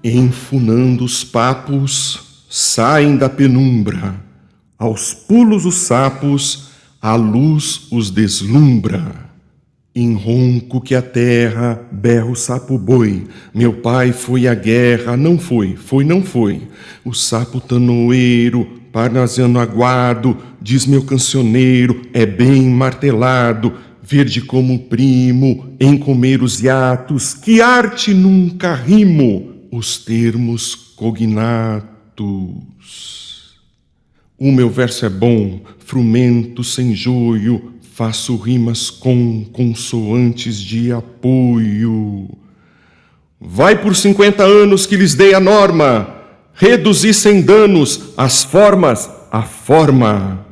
Enfunando os papos, saem da penumbra. Aos pulos os sapos, a luz os deslumbra. Em ronco que a terra berra o sapo-boi. Meu pai foi à guerra, não foi, não foi. O sapo tanoeiro, parnasiano aguado, diz meu cancioneiro, é bem martelado, verde como o primo, em comer os hiatos, que arte nunca rimo, os termos cognatos. O meu verso é bom, frumento sem joio, faço rimas com consoantes de apoio. Vai por 50 anos que lhes dei a norma, reduzir sem danos as formas, a forma.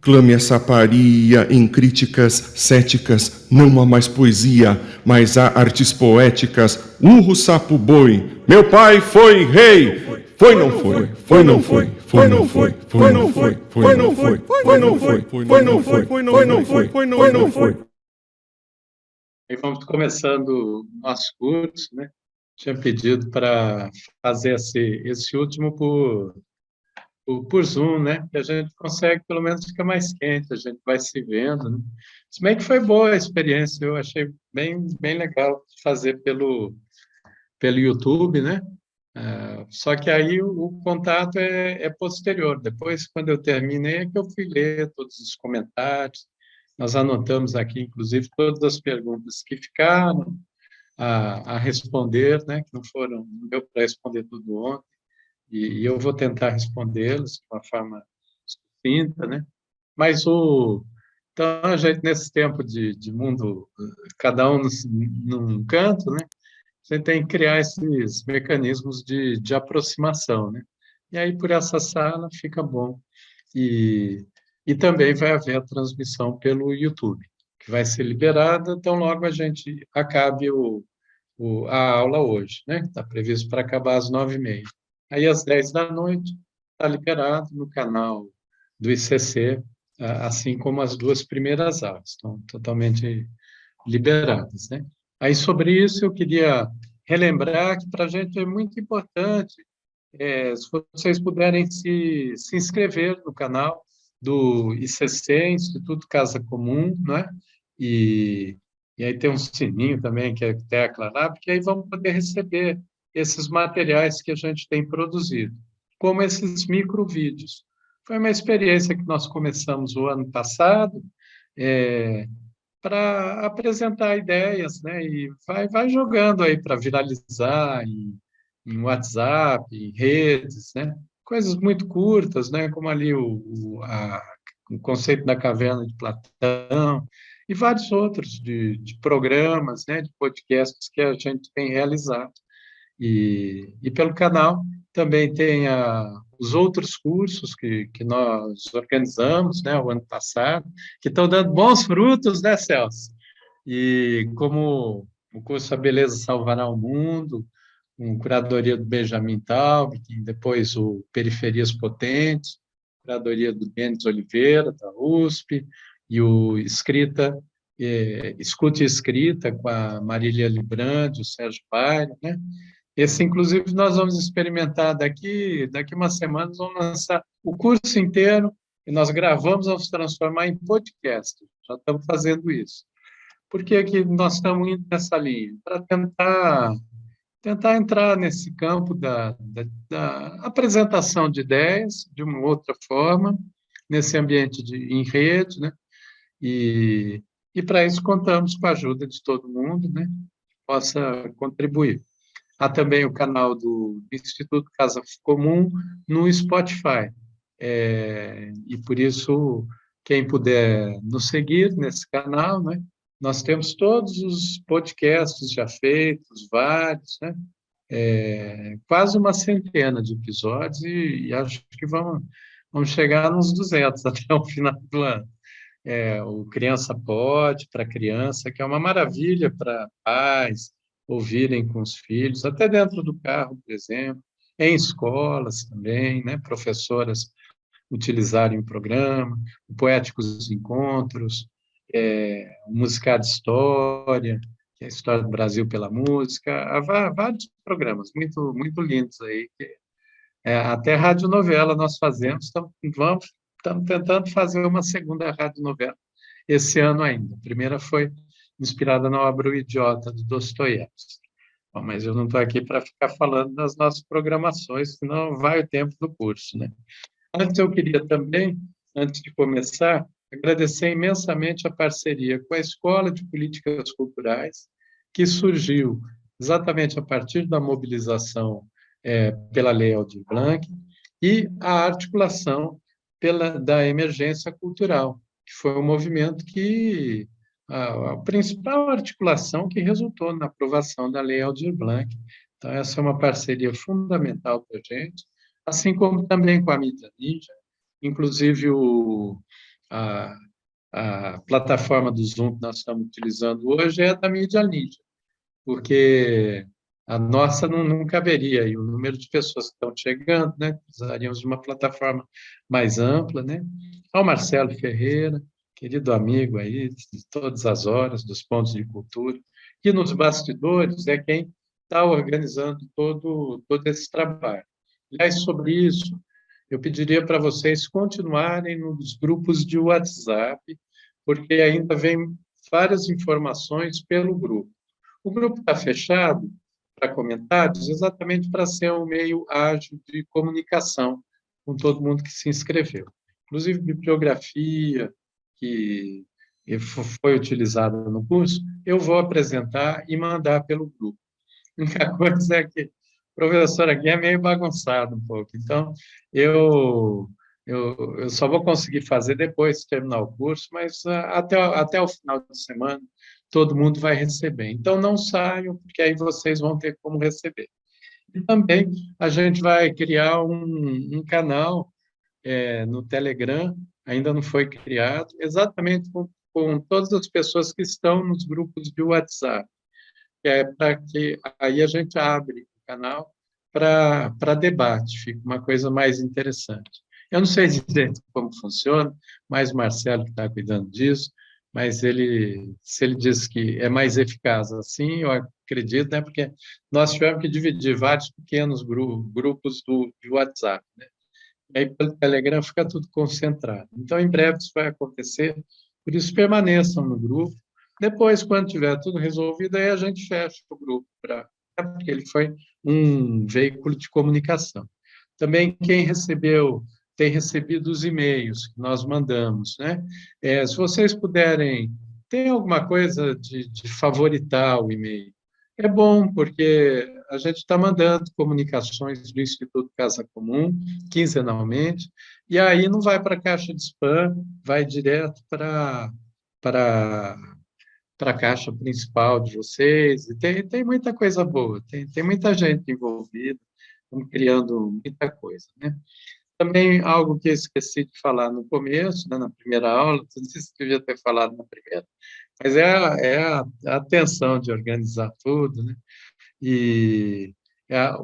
Clame a saparia em críticas céticas, não há mais poesia, mas há artes poéticas. Urro sapo boi, meu pai foi rei. Foi não foi, foi não foi, foi não foi, foi não foi, foi não foi, foi não foi, foi não foi, foi não foi, foi não foi. E vamos começando o nosso curso, né? Tinha pedido para fazer esse último por Zoom, né? Que a gente consegue, pelo menos, fica mais quente, a gente vai se vendo, né? Se bem que foi boa a experiência, eu achei bem legal fazer pelo YouTube, né? Só que aí o contato é posterior. Depois, quando eu terminei, é que eu fui ler todos os comentários. Nós anotamos aqui, inclusive, todas as perguntas que ficaram a responder, né? Que não deu para responder tudo ontem, e eu vou tentar respondê-las de uma forma sucinta, né? Mas então, a gente, nesse tempo de mundo, cada um num canto, né? Você tem que criar esses mecanismos de aproximação, né? E aí, por essa sala, fica bom. E, e também vai haver a transmissão pelo YouTube, que vai ser liberada, então logo a gente acabe a aula hoje, né? Está previsto para acabar às 9h30. Aí, às 10 da noite, está liberado no canal do ICC, assim como as duas primeiras aulas, estão totalmente liberadas, né? Aí, sobre isso, eu queria relembrar que para a gente é muito importante, se vocês puderem se inscrever no canal do ICC, Instituto Casa Comum, né? E, e aí tem um sininho também, que é tecla lá, porque aí vamos poder receber esses materiais que a gente tem produzido, como esses microvídeos. Foi uma experiência que nós começamos o ano passado, para apresentar ideias, né? E vai jogando aí para viralizar em WhatsApp, em redes, né? Coisas muito curtas, né? Como ali o conceito da caverna de Platão e vários outros de programas, né? De podcasts que a gente tem realizado. E pelo canal também tem os outros cursos que nós organizamos, né, o ano passado, que estão dando bons frutos, né, Celso? E como o curso A Beleza Salvará o Mundo, com curadoria do Benjamin Taub, depois o Periferias Potentes, curadoria do Denis Oliveira, da USP, e o Escute e Escrita, com a Marília Librandi, o Sérgio Paira, né? Esse, inclusive, nós vamos experimentar daqui umas semanas, vamos lançar o curso inteiro, e nós gravamos, vamos transformar em podcast. Já estamos fazendo isso. Por que que nós estamos indo nessa linha? Para tentar entrar nesse campo da apresentação de ideias de uma outra forma, nesse ambiente em rede, né? E para isso contamos com a ajuda de todo mundo, né? Que possa contribuir. Há também o canal do Instituto Casa Comum no Spotify. E por isso, quem puder nos seguir nesse canal, né? Nós temos todos os podcasts já feitos, vários, né? Quase uma centena de episódios e acho que vamos chegar nos 200 até o final do ano. O Criança Pode, para criança, que é uma maravilha para pais ouvirem com os filhos, até dentro do carro, por exemplo, em escolas também, né? Professoras utilizarem o programa, o Poéticos Encontros, o Musicar de História, que é a História do Brasil pela Música, há vários programas muito, muito lindos aí. Até radionovela nós fazemos, estamos tentando fazer uma segunda radionovela esse ano ainda. A primeira foi inspirada na obra O Idiota, do Dostoiévski. Bom, mas eu não estou aqui para ficar falando das nossas programações, senão vai o tempo do curso, né? Antes, eu queria também, antes de começar, agradecer imensamente a parceria com a Escola de Políticas Culturais, que surgiu exatamente a partir da mobilização pela Lei Aldir Blanc e a articulação da emergência cultural, que foi um movimento que a principal articulação que resultou na aprovação da Lei Aldir Blanc. Então, essa é uma parceria fundamental para a gente, assim como também com a mídia ninja, inclusive a, a plataforma do Zoom que nós estamos utilizando hoje é da mídia ninja, porque a nossa não caberia, e o número de pessoas que estão chegando, né? Precisaríamos de uma plataforma mais ampla, né? Ao Marcelo Ferreira, querido amigo aí, de todas as horas, dos pontos de cultura, que nos bastidores é quem está organizando todo esse trabalho. Aliás, sobre isso, eu pediria para vocês continuarem nos grupos de WhatsApp, porque ainda vem várias informações pelo grupo. O grupo está fechado para comentários exatamente para ser um meio ágil de comunicação com todo mundo que se inscreveu. Inclusive, bibliografia que foi utilizada no curso, eu vou apresentar e mandar pelo grupo. A única coisa é que o professor aqui é meio bagunçado um pouco, então eu só vou conseguir fazer depois de terminar o curso, mas até o final de semana todo mundo vai receber. Então, não saiam, porque aí vocês vão ter como receber. E também a gente vai criar um canal no Telegram, ainda não foi criado, exatamente com todas as pessoas que estão nos grupos de WhatsApp, que é para que aí a gente abre o canal para debate, fica uma coisa mais interessante. Eu não sei direito como funciona, mas o Marcelo que está cuidando disso, mas se ele diz que é mais eficaz assim, eu acredito, né? Porque nós tivemos que dividir vários pequenos grupos de WhatsApp, né? E aí pelo Telegram fica tudo concentrado. Então, em breve isso vai acontecer, por isso permaneçam no grupo. Depois, quando tiver tudo resolvido, aí a gente fecha o grupo, porque ele foi um veículo de comunicação. Também quem tem recebido os e-mails que nós mandamos, né? Se vocês puderem, tem alguma coisa de favoritar o e-mail. É bom, porque a gente está mandando comunicações do Instituto Casa Comum, quinzenalmente, e aí não vai para a caixa de spam, vai direto para a caixa principal de vocês. E tem muita coisa boa, tem muita gente envolvida, estamos criando muita coisa, né? Também algo que eu esqueci de falar no começo, né, na primeira aula, não sei se eu devia ter falado na primeira, mas a atenção de organizar tudo, né? E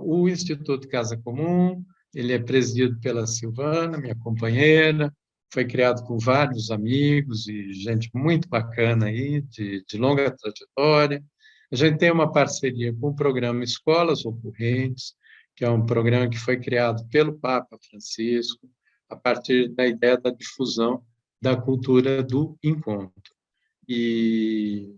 o Instituto Casa Comum, ele é presidido pela Silvana, minha companheira, foi criado com vários amigos e gente muito bacana aí, de longa trajetória. A gente tem uma parceria com o programa Escolas Ocorrentes, que é um programa que foi criado pelo Papa Francisco, a partir da ideia da difusão da cultura do encontro. E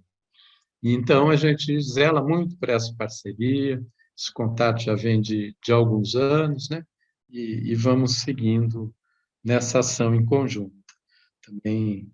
então, a gente zela muito por essa parceria, esse contato já vem de alguns anos, né? E vamos seguindo nessa ação em conjunto. Também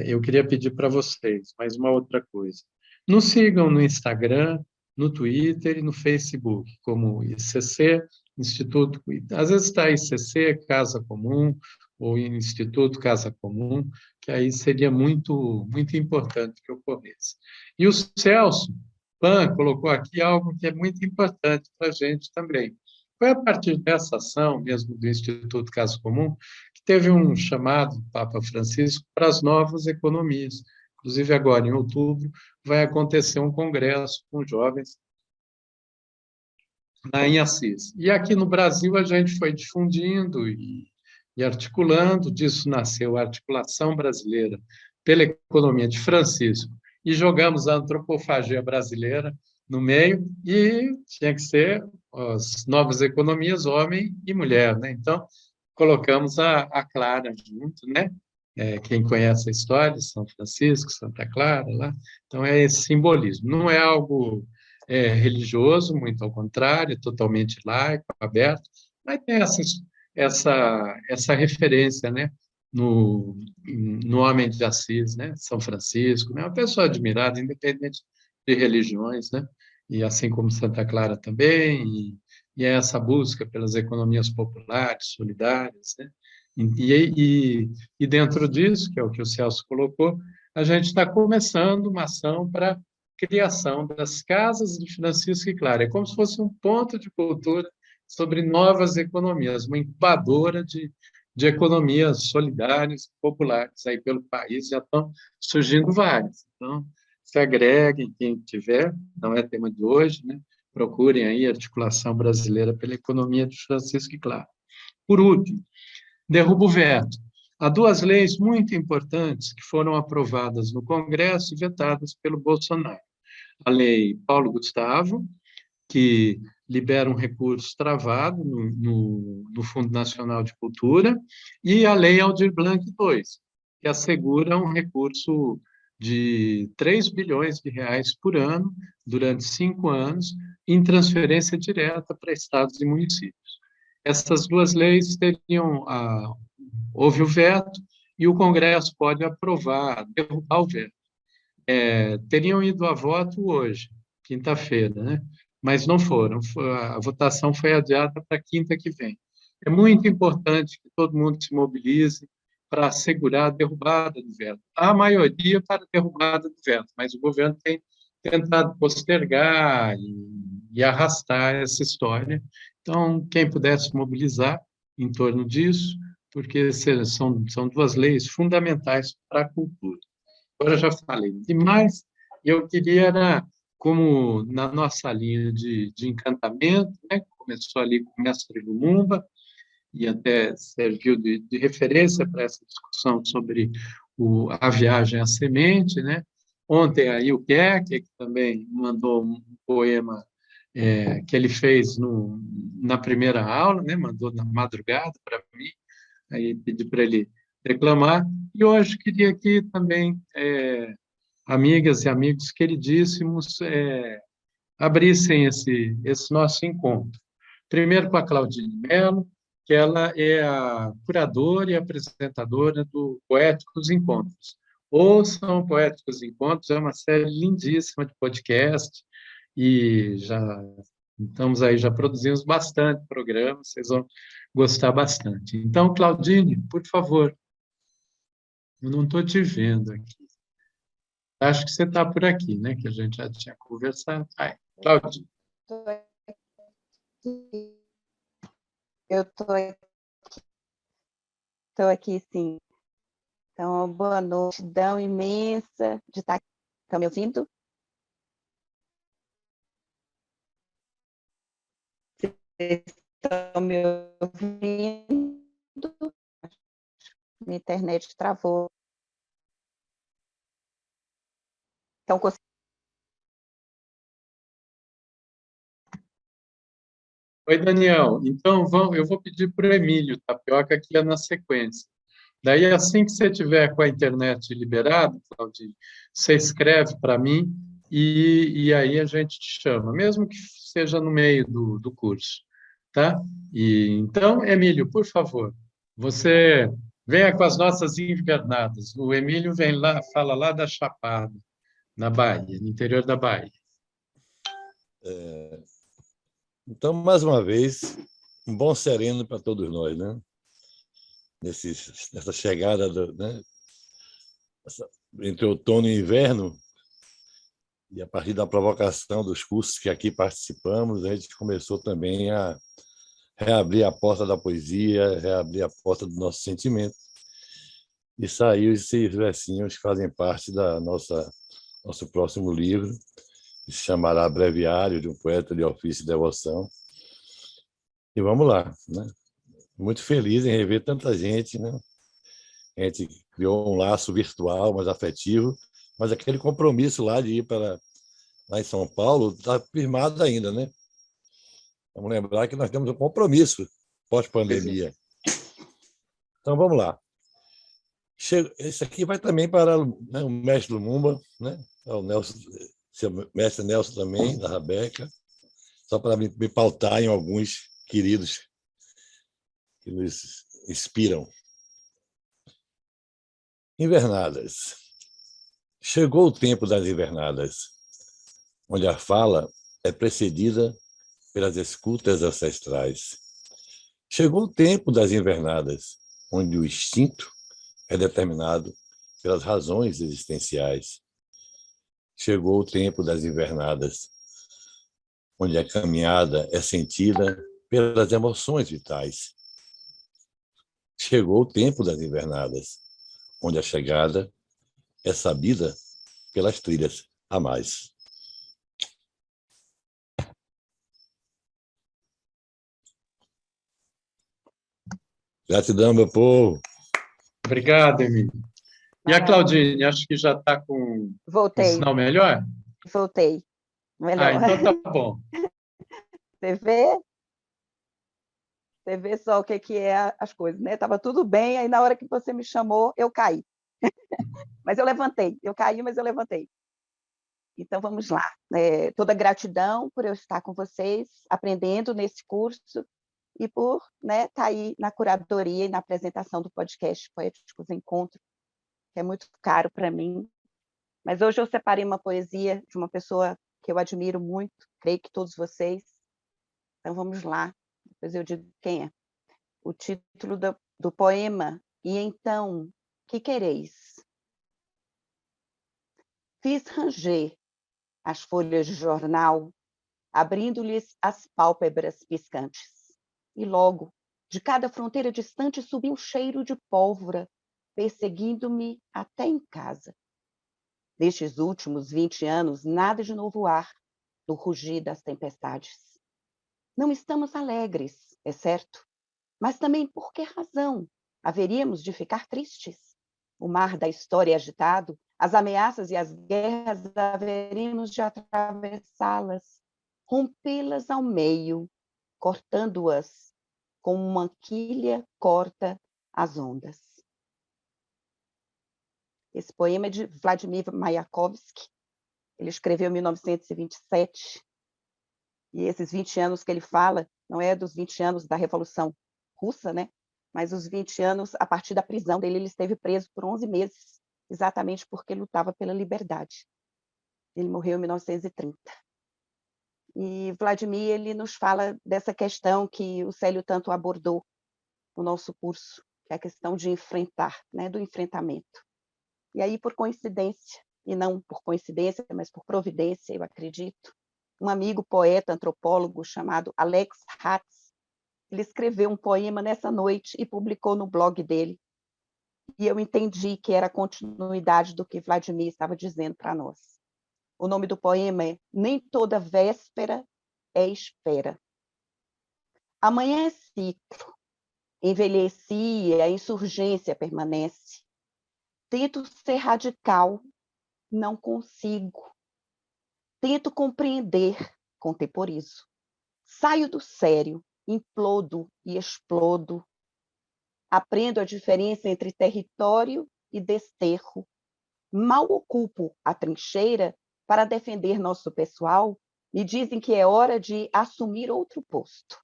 eu queria pedir para vocês mais uma outra coisa. Nos sigam no Instagram, no Twitter e no Facebook, como ICC, Instituto, às vezes está ICC, Casa Comum, ou Instituto Casa Comum, que aí seria muito, muito importante que ocorresse. E o Celso Pan colocou aqui algo que é muito importante para a gente também. Foi a partir dessa ação, mesmo do Instituto Casa Comum, que teve um chamado do Papa Francisco para as novas economias. Inclusive, agora, em outubro, vai acontecer um congresso com jovens lá em Assis. E aqui no Brasil, a gente foi difundindo e articulando, disso nasceu a Articulação Brasileira pela Economia de Francisco e jogamos a antropofagia brasileira no meio, e tinha que ser as novas economias, homem e mulher, né? Então, colocamos a Clara junto, né? Quem conhece a história, São Francisco, Santa Clara, lá. Então, é esse simbolismo. Não é algo religioso, muito ao contrário, totalmente laico, aberto, mas tem essa referência, né? No homem de Assis, né? São Francisco, né? Uma pessoa admirada, independente de religiões, né? E assim como Santa Clara também, e é essa busca pelas economias populares, solidárias, né? E dentro disso, que é o que o Celso colocou, a gente está começando uma ação para criação das casas de Francisco e Clara. É como se fosse um ponto de cultura sobre novas economias, uma incubadora de economias solidárias, populares aí pelo país, já estão surgindo várias. Então, se agreguem, quem tiver, não é tema de hoje, né? Procurem aí a articulação brasileira pela economia de Francisco e Clara. Por último, derruba o veto. Há duas leis muito importantes que foram aprovadas no Congresso e vetadas pelo Bolsonaro. A lei Paulo Gustavo, que libera um recurso travado no Fundo Nacional de Cultura, e a Lei Aldir Blanc II, que assegura um recurso de 3 bilhões de reais por ano, durante 5 anos, em transferência direta para estados e municípios. Essas duas leis houve o veto, e o Congresso pode aprovar, derrubar o veto. Teriam ido a voto hoje, quinta-feira, né? Mas não foram. A votação foi adiada para quinta que vem. É muito importante que todo mundo se mobilize para assegurar a derrubada do veto. Há maioria para a derrubada do veto, mas o governo tem tentado postergar e arrastar essa história. Então, quem puder se mobilizar em torno disso, porque são duas leis fundamentais para a cultura. Agora eu já falei demais, e eu queria, como na nossa linha de encantamento, né, começou ali com o mestre Lumumba, e até serviu de referência para essa discussão sobre a viagem à semente, né? Ontem aí o Keck, que também mandou um poema que ele fez na primeira aula, né? Mandou na madrugada para mim, aí pedi para ele reclamar, e hoje queria aqui também amigas e amigos queridíssimos, abrissem esse nosso encontro. Primeiro com a Claudine Mello, que ela é a curadora e apresentadora do Poéticos Encontros. Ouçam Poéticos Encontros, é uma série lindíssima de podcast, e já produzimos bastante programas, vocês vão gostar bastante. Então, Claudine, por favor, eu não estou te vendo aqui. Acho que você está por aqui, né? Que a gente já tinha conversado. Ai, Claudinho. Eu estou aqui, sim. Então, boa noite, gratidão imensa de estar aqui. Estão me ouvindo? Vocês estão me ouvindo? Minha internet travou. Então, Oi, Daniel. Então, eu vou pedir para o Emílio Tapioca que é na sequência. Daí, assim que você tiver com a internet liberada, Claudinho, você escreve para mim e aí a gente te chama, mesmo que seja no meio do curso, tá? Então, Emílio, por favor, você venha com as nossas invernadas. O Emílio vem lá, fala lá da Chapada, na Bahia, no interior da Bahia. Então, mais uma vez, um bom sereno para todos nós, né? Nessa chegada né? Entre outono e inverno, e a partir da provocação dos cursos que aqui participamos, a gente começou também a reabrir a porta da poesia, reabrir a porta do nosso sentimento, e saiu esses versinhos que fazem parte da nosso próximo livro, que se chamará Breviário de um Poeta de Ofício e Devoção. E vamos lá, né? Muito feliz em rever tanta gente, né? A gente criou um laço virtual, mas afetivo, Mas aquele compromisso lá de ir para lá em São Paulo está firmado ainda, né? Vamos lembrar que nós temos um compromisso pós-pandemia. Então, vamos lá. Esse aqui vai também para, né, o mestre Lumumba, né? O Nelson, seu mestre Nelson também, da Rabeca, só para me pautar em alguns queridos que nos inspiram. Invernadas. Chegou o tempo das invernadas, onde a fala é precedida pelas escutas ancestrais. Chegou o tempo das invernadas, onde o instinto é determinado pelas razões existenciais. Chegou o tempo das invernadas, onde a caminhada é sentida pelas emoções vitais. Chegou o tempo das invernadas, onde a chegada é sabida pelas trilhas a mais. Gratidão, meu povo. Obrigado, Emílio. E a Claudine, acho que já está com um Voltei, sinal melhor? voltei. Melhor. Então tá bom. Você vê? Você vê só o que é as coisas, né? Estava tudo bem, aí na hora que você me chamou, eu caí. Mas eu levantei. Eu caí, mas eu levantei. Então, vamos lá. Toda gratidão por eu estar com vocês, aprendendo nesse curso, e por estar aí na curadoria e na apresentação do podcast Poéticos Encontros, que é muito caro para mim. Mas hoje eu separei uma poesia de uma pessoa que eu admiro muito, creio que todos vocês. Então, vamos lá. Depois eu digo quem é. O título do poema: E então, que quereis? Fiz ranger as folhas de jornal, abrindo-lhes as pálpebras piscantes. E logo, de cada fronteira distante, subiu um cheiro de pólvora, perseguindo-me até em casa. Nestes últimos 20 anos, nada de novo ar do rugir das tempestades. Não estamos alegres, é certo, mas também por que razão haveríamos de ficar tristes? O mar da história é agitado, as ameaças e as guerras haveríamos de atravessá-las, rompê-las ao meio, cortando-as como uma quilha corta as ondas. Esse poema é de Vladimir Mayakovsky. Ele escreveu em 1927. E esses 20 anos que ele fala, não é dos 20 anos da Revolução Russa, né? Mas os 20 anos a partir da prisão dele. Ele esteve preso por 11 meses, exatamente porque lutava pela liberdade. Ele morreu em 1930. E Vladimir, ele nos fala dessa questão que o Célio tanto abordou no nosso curso, que é a questão de enfrentar, né, do enfrentamento. E aí, por coincidência, e não por coincidência, mas por providência, eu acredito, um amigo poeta, antropólogo, chamado Alex Hatz, ele escreveu um poema nessa noite e publicou no blog dele. E eu entendi que era a continuidade do que Vladimir estava dizendo para nós. O nome do poema é Nem Toda Véspera é Espera. Amanhã é ciclo, envelheci e a insurgência permanece. Tento ser radical, não consigo. Tento compreender, contemporizo. Saio do sério, implodo e explodo. Aprendo a diferença entre território e desterro. Mal ocupo a trincheira para defender nosso pessoal. Me dizem que é hora de assumir outro posto.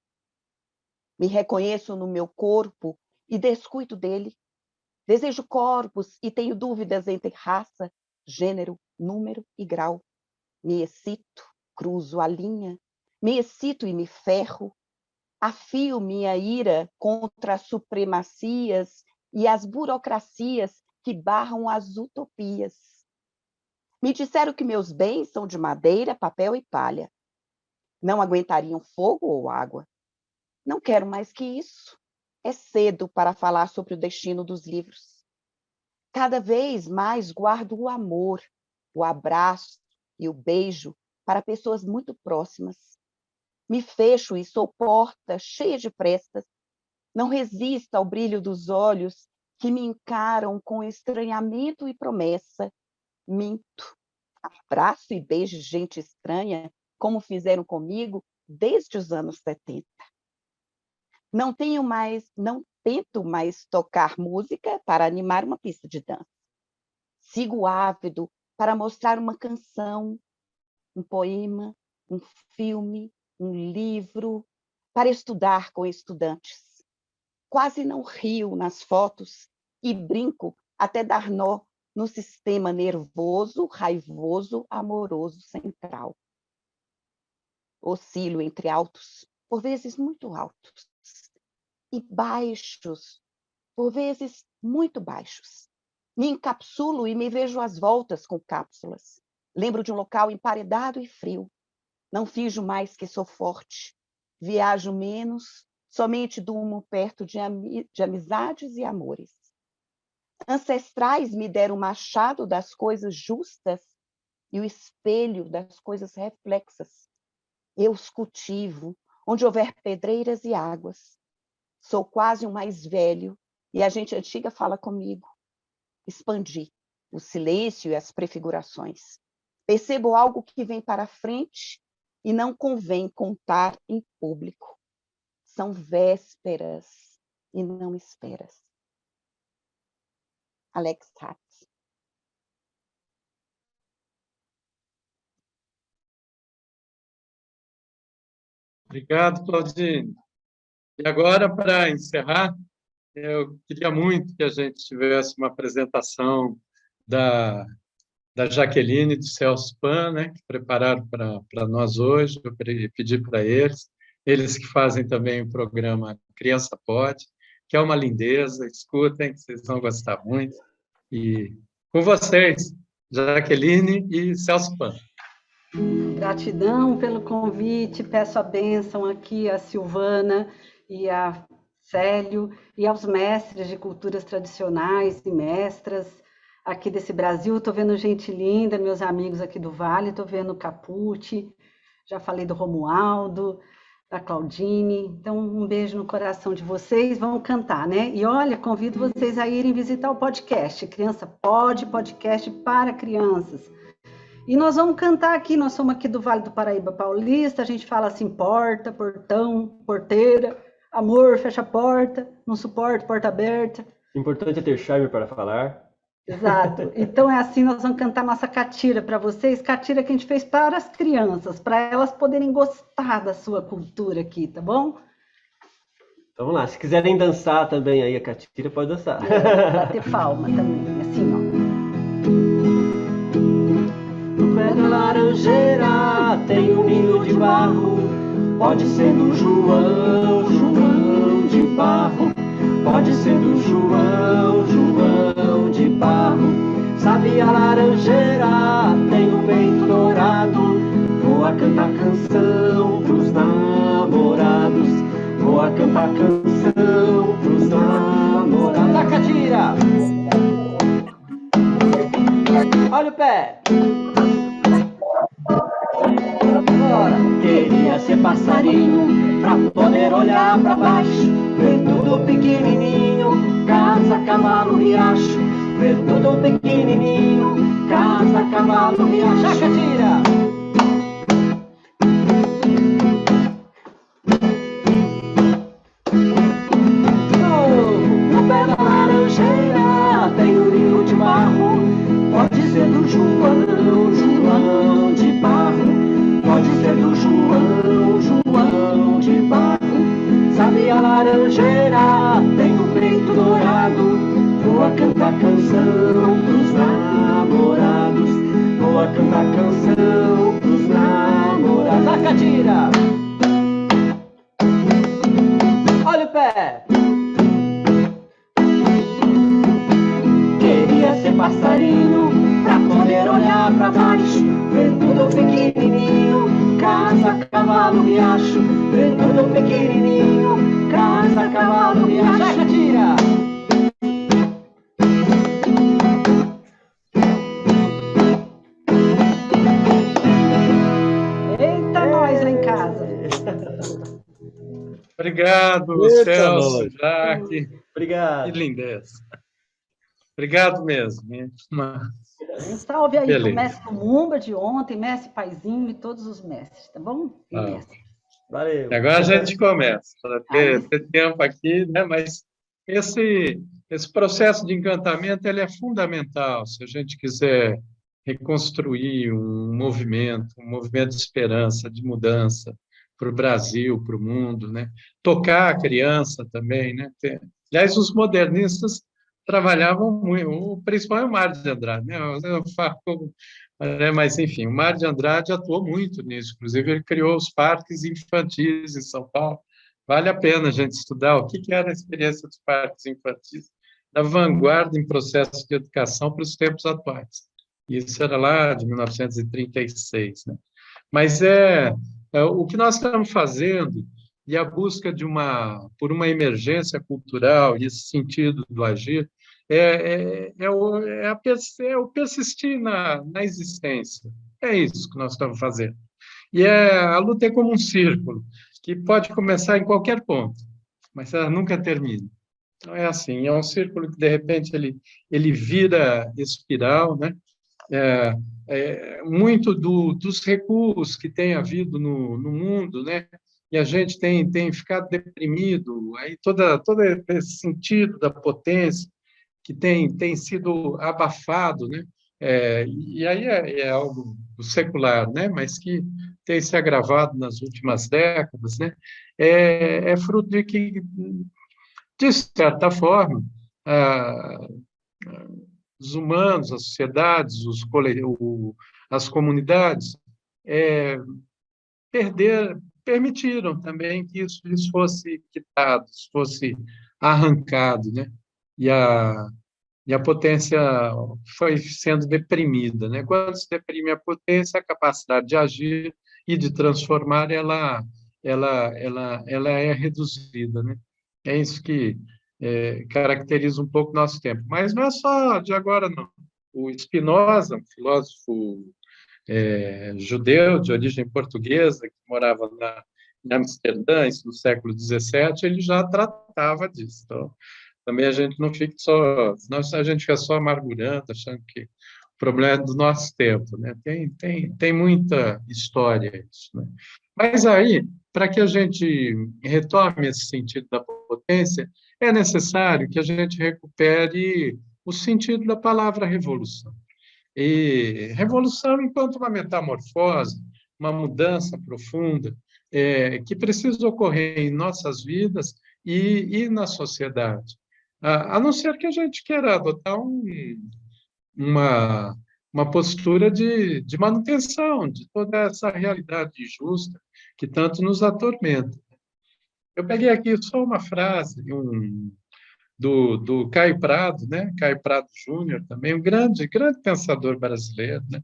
Me reconheço no meu corpo e descuido dele. Desejo corpos e tenho dúvidas entre raça, gênero, número e grau. Me excito, cruzo a linha, me excito e me ferro, afio minha ira contra as supremacias e as burocracias que barram as utopias. Me disseram que meus bens são de madeira, papel e palha. Não aguentariam fogo ou água. Não quero mais que isso. É cedo para falar sobre o destino dos livros. Cada vez mais guardo o amor, o abraço e o beijo para pessoas muito próximas. Me fecho e sou porta cheia de prestas. Não resisto ao brilho dos olhos que me encaram com estranhamento e promessa. Minto. Abraço e beijo gente estranha, como fizeram comigo desde os anos 70. Não tento mais tocar música para animar uma pista de dança. Sigo ávido para mostrar uma canção, um poema, um filme, um livro, para estudar com estudantes. Quase não rio nas fotos e brinco até dar nó no sistema nervoso, raivoso, amoroso central. Oscilo entre altos, por vezes muito altos, e baixos, por vezes muito baixos. Me encapsulo e me vejo às voltas com cápsulas. Lembro de um local emparedado e frio. Não finjo mais que sou forte. Viajo menos, somente durmo perto de amizades e amores. Ancestrais me deram o machado das coisas justas e o espelho das coisas reflexas. Eu os cultivo, onde houver pedreiras e águas. Sou quase um mais velho e a gente antiga fala comigo. Expandi o silêncio e as prefigurações. Percebo algo que vem para frente e não convém contar em público. São vésperas e não esperas. Alex Hatz. Obrigado, Claudine. E agora, para encerrar, eu queria muito que a gente tivesse uma apresentação da Jaqueline e do Celso Pan, né, que prepararam para nós hoje. Eu pedi para eles que fazem também o programa Criança Pode, que é uma lindeza, escutem, que vocês vão gostar muito. E com vocês, Jaqueline e Celso Pan. Gratidão pelo convite, peço a bênção aqui a Silvana e a Célio e aos mestres de culturas tradicionais e mestras aqui desse Brasil. Estou vendo gente linda, meus amigos aqui do Vale, estou vendo o Capucci, já falei do Romualdo, da Claudine. Então, um beijo no coração de vocês. Vamos cantar, né? E olha, convido vocês a irem visitar o podcast Criança Pode, podcast para crianças. E nós vamos cantar aqui, nós somos aqui do Vale do Paraíba Paulista, a gente fala assim, porta, portão, porteira, amor, fecha a porta, não suporta, porta aberta. Importante é ter charme para falar. Exato. Então é assim, nós vamos cantar nossa catira para vocês, catira que a gente fez para as crianças, para elas poderem gostar da sua cultura aqui, tá bom? Então vamos lá, se quiserem dançar também aí a catira, pode dançar. Bater palma também, assim, ó. No pé da laranjeira tem um ninho de barro, pode ser do João, João de barro. Pode ser do João, João de barro. Sabe a laranjeira tem um peito dourado, voa cantar canção pros namorados, voa cantar canção pros namorados. A catira! Olha o pé! Bora. Queria ser passarinho pra poder olhar pra baixo, ver tudo pequenininho, casa, cavalo, riacho, ver tudo pequenininho, casa, cavalo, riacho. A catira! No pé da laranjeira tem um ninho de barro, pode ser do João, João de barro. Pode ser do João, João de barro. Sabe a laranjeira tem um peito dourado, voa cantar canção pros namorados, voa cantar canção pros namorados. A catira! Olha o pé! Queria ser passarinho pra poder olhar pra baixo, ver tudo pequenininho, casa, cavalo, riacho, ver tudo pequenininho, casa, cavalo, riacho. A catira! Eita, nós lá em casa. Obrigado, Eita, Celso, nós. Jaque. Que Obrigado. lindeza. Obrigado mesmo. Um salve aí para o Beleza. mestre Lumumba de ontem, mestre Paizinho e todos os mestres, tá bom? E Ah. mestre. Valeu. Agora a gente começa, para Aí. ter tempo aqui, né? Mas esse processo de encantamento ele é fundamental se a gente quiser reconstruir um movimento de esperança, de mudança para o Brasil, para o mundo, né? Tocar a criança também, né? Aliás, os modernistas trabalhavam muito, o principal é o Mário de Andrade, né? Eu falo, né? Mas, enfim, o Mário de Andrade atuou muito nisso, inclusive ele criou os parques infantis em São Paulo. Vale a pena a gente estudar o que era a experiência dos parques infantis, da vanguarda em processo de educação para os tempos atuais. Isso era lá de 1936, né? Mas o que nós estamos fazendo e a busca por uma emergência cultural e esse sentido do agir é o persistir na existência. É isso que nós estamos fazendo. E a luta é como um círculo, que pode começar em qualquer ponto, mas ela nunca termina. Então, é assim, é um círculo que, de repente, ele vira espiral, né? Muito dos recuos que tem havido no mundo, né? E a gente tem ficado deprimido, aí todo esse sentido da potência que tem sido abafado, né? E aí é algo secular, né? Mas que tem se agravado nas últimas décadas, né? É fruto de que, de certa forma, ah, os humanos, as sociedades, as comunidades permitiram também que isso lhes fosse quitado, fosse arrancado, né? E a potência foi sendo deprimida, né? Quando se deprime a potência, a capacidade de agir e de transformar, ela é reduzida, né? É isso que caracteriza um pouco o nosso tempo. Mas não é só de agora, não. O Spinoza, um filósofo judeu de origem portuguesa, que morava em Amsterdã, isso no século XVII, ele já tratava disso. Então, também a gente não fica só, senão a gente fica só amargurando, achando que o problema é do nosso tempo, né? Tem muita história isso, né? Mas aí, para que a gente retome esse sentido da potência, é necessário que a gente recupere o sentido da palavra revolução. E revolução enquanto uma metamorfose, uma mudança profunda, que precisa ocorrer em nossas vidas e na sociedade. A não ser que a gente queira adotar uma, uma postura de manutenção de toda essa realidade injusta que tanto nos atormenta. Eu peguei aqui só uma frase do Caio Prado, né? Caio Prado Júnior, também um grande pensador brasileiro, né?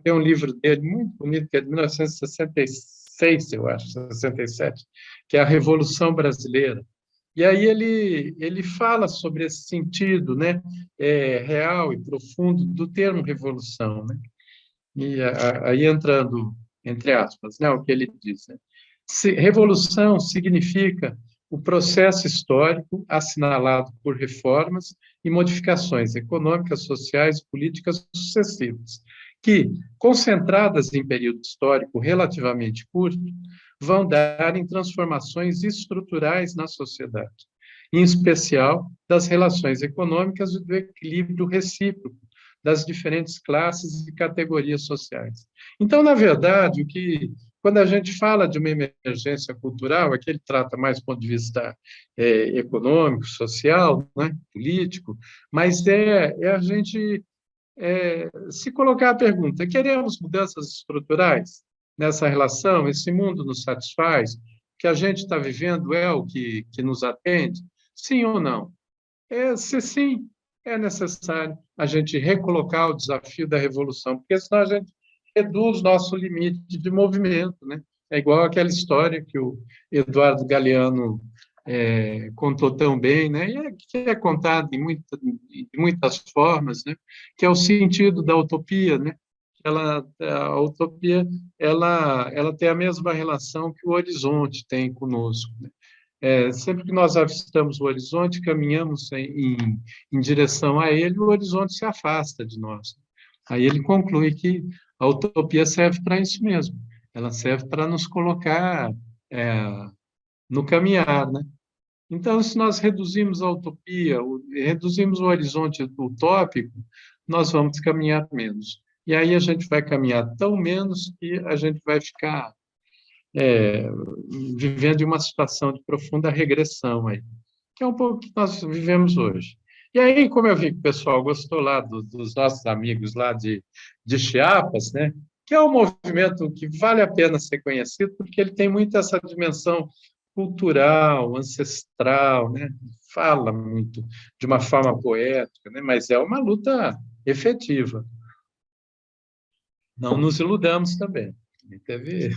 Tem um livro dele muito bonito, que é de 1966, eu acho, 67, que é A Revolução Brasileira. E aí ele fala sobre esse sentido, né, real e profundo do termo revolução, né? E aí entrando entre aspas, né, o que ele diz, né? Revolução significa o processo histórico assinalado por reformas e modificações econômicas, sociais e políticas sucessivas, que, concentradas em período histórico relativamente curto, vão dar em transformações estruturais na sociedade, em especial das relações econômicas e do equilíbrio recíproco das diferentes classes e categorias sociais. Então, na verdade, quando a gente fala de uma emergência cultural, aqui ele trata mais do ponto de vista econômico, social, né, político, mas a gente se colocar a pergunta: queremos mudanças estruturais nessa relação? Esse mundo nos satisfaz? O que a gente está vivendo é o que nos atende? Sim ou não? Se sim, é necessário a gente recolocar o desafio da revolução, porque senão a gente reduz nosso limite de movimento, né? É igual aquela história que o Eduardo Galeano contou tão bem, né? E que é contado de muitas formas, né? Que é o sentido da utopia, né? A utopia ela tem a mesma relação que o horizonte tem conosco, né? Sempre que nós avistamos o horizonte, caminhamos em direção a ele, o horizonte se afasta de nós. Aí ele conclui que a utopia serve para isso mesmo. Ela serve para nos colocar no caminhar, né? Então, se nós reduzimos a utopia, reduzimos o horizonte utópico, nós vamos caminhar menos. E aí a gente vai caminhar tão menos que a gente vai ficar vivendo uma situação de profunda regressão aí, que é um pouco o que nós vivemos hoje. E aí, como eu vi que o pessoal gostou lá dos nossos amigos lá de Chiapas, né, que é um movimento que vale a pena ser conhecido, porque ele tem muito essa dimensão cultural, ancestral, né, fala muito de uma forma poética, né, mas é uma luta efetiva. Não nos iludamos também. Teve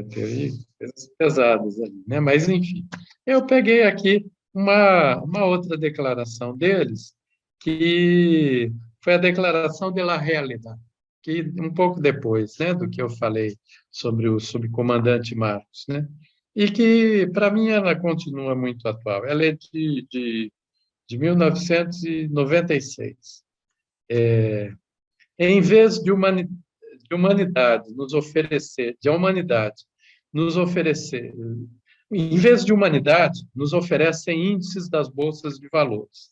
teve coisas pesadas ali, né? Mas, enfim, eu peguei aqui uma outra declaração deles, que foi a declaração de la realidade, que um pouco depois, né, do que eu falei sobre o subcomandante Marcos, né? E que, para mim, ela continua muito atual. Ela é de 1996. Em vez de humanidade nos oferecer, de a humanidade nos oferecer, em vez de humanidade, nos oferecem índices das bolsas de valores.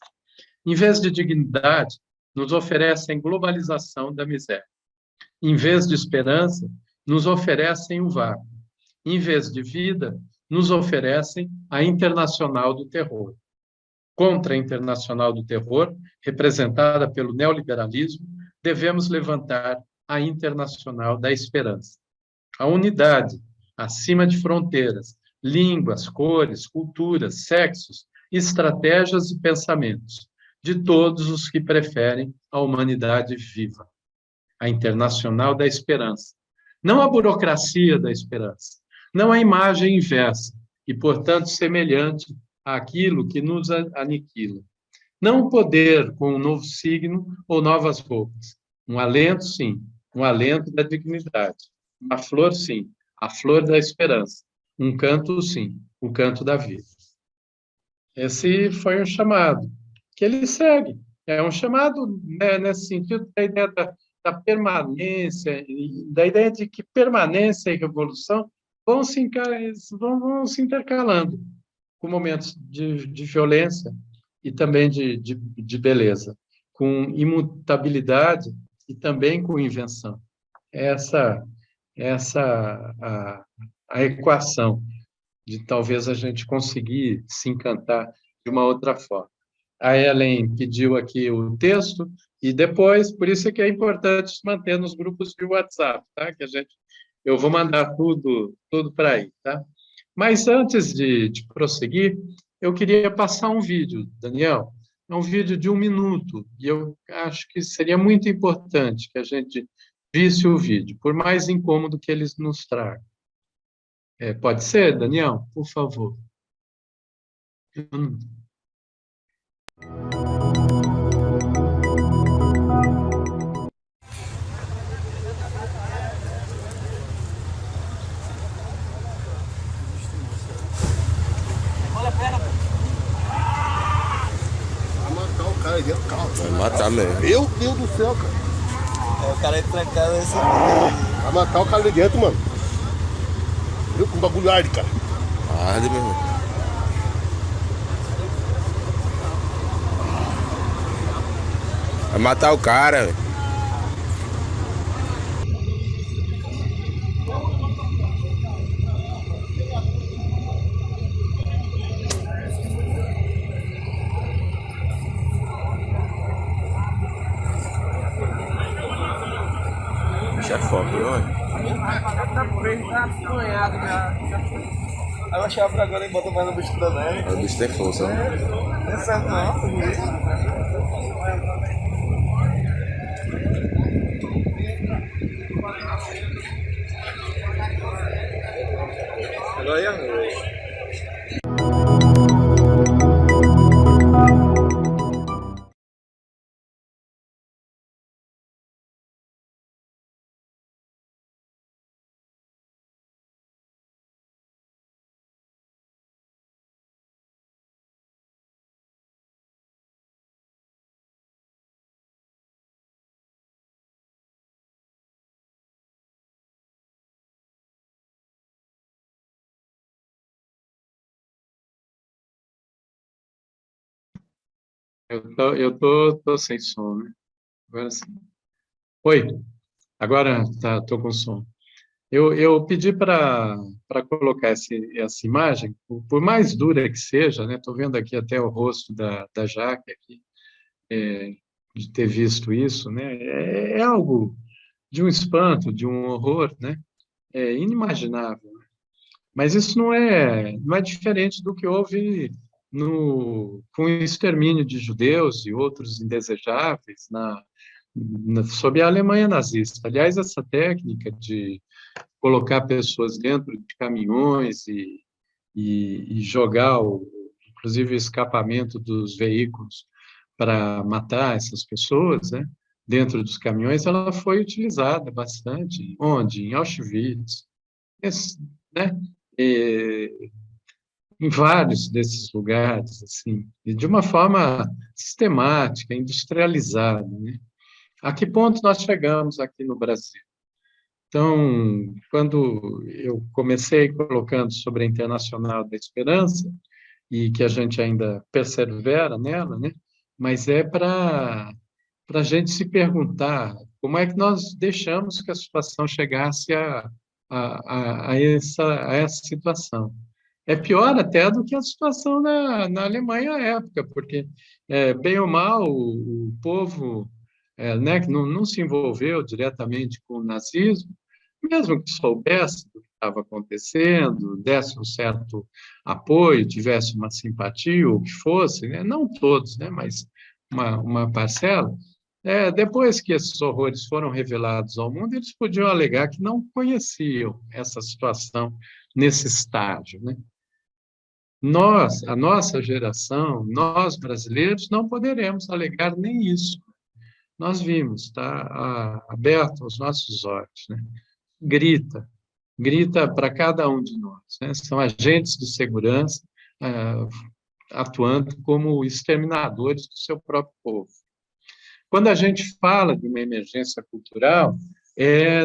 Em vez de dignidade, nos oferecem globalização da miséria. Em vez de esperança, nos oferecem o vácuo. Em vez de vida, nos oferecem a internacional do terror. Contra a internacional do terror, representada pelo neoliberalismo, devemos levantar a internacional da esperança. A unidade, acima de fronteiras, línguas, cores, culturas, sexos, estratégias e pensamentos, de todos os que preferem a humanidade viva. A internacional da esperança. Não a burocracia da esperança. Não a imagem inversa e, portanto, semelhante àquilo que nos aniquila. Não o poder com um novo signo ou novas roupas. Um alento, sim, um alento da dignidade. Uma flor, sim, a flor da esperança. Um canto, sim, o canto da vida. Esse foi um chamado que ele segue. É um chamado, né, nesse sentido da ideia da permanência, da ideia de que permanência e revolução vão se intercalando com momentos de violência e também de beleza, com imutabilidade e também com invenção. Essa a equação de talvez a gente conseguir se encantar de uma outra forma. A Ellen pediu aqui o texto e depois, por isso é que é importante se manter nos grupos de WhatsApp, tá? Eu vou mandar tudo para aí, tá? Mas antes de prosseguir, eu queria passar um vídeo, Daniel. É um vídeo de 1 minuto e eu acho que seria muito importante que a gente visse o vídeo, por mais incômodo que eles nos tragam. Pode ser, Daniel? Por favor. Vai matar o cara aí dentro do carro. Vai matar mesmo. Meu Deus do céu, cara. O cara é trancado esse. Vai matar o cara ali dentro, mano. Viu com bagulho arde, cara. Arde, meu irmão. Vai matar o cara, velho. Bicho é foda, viu, velho? Aí eu achava pra agora e bota mais no bicho da neve. O bicho tem força, né? Não é certo não, por isso. Agora ia. Eu tô sem som, né? Agora sim. Oi, agora tô com som. Eu pedi para colocar essa imagem, por mais dura que seja, né? Estou vendo aqui até o rosto da Jaque aqui, de ter visto isso, né? É algo de um espanto, de um horror, né? É inimaginável. Mas isso não é diferente do que houve com o extermínio de judeus e outros indesejáveis sob a Alemanha nazista. Aliás, essa técnica de colocar pessoas dentro de caminhões e jogar, inclusive, o escapamento dos veículos para matar essas pessoas, né, dentro dos caminhões, ela foi utilizada bastante. Onde? Em Auschwitz, né, e, em vários desses lugares, assim, e de uma forma sistemática, industrializada, né? A que ponto nós chegamos aqui no Brasil? Então, quando eu comecei colocando sobre a Internacional da Esperança, e que a gente ainda persevera nela, né? Mas é para a gente se perguntar como é que nós deixamos que a situação chegasse a essa situação. É pior até do que a situação na Alemanha à época, porque, bem ou mal, o povo, né, que não se envolveu diretamente com o nazismo, mesmo que soubesse do que estava acontecendo, desse um certo apoio, tivesse uma simpatia, ou o que fosse, né? Não todos, né? Mas uma parcela, depois que esses horrores foram revelados ao mundo, eles podiam alegar que não conheciam essa situação nesse estágio, né? A nossa geração, nós brasileiros, não poderemos alegar nem isso. Nós vimos, está aberto aos nossos olhos, né? Grita para cada um de nós, né? São agentes de segurança atuando como exterminadores do seu próprio povo. Quando a gente fala de uma emergência cultural,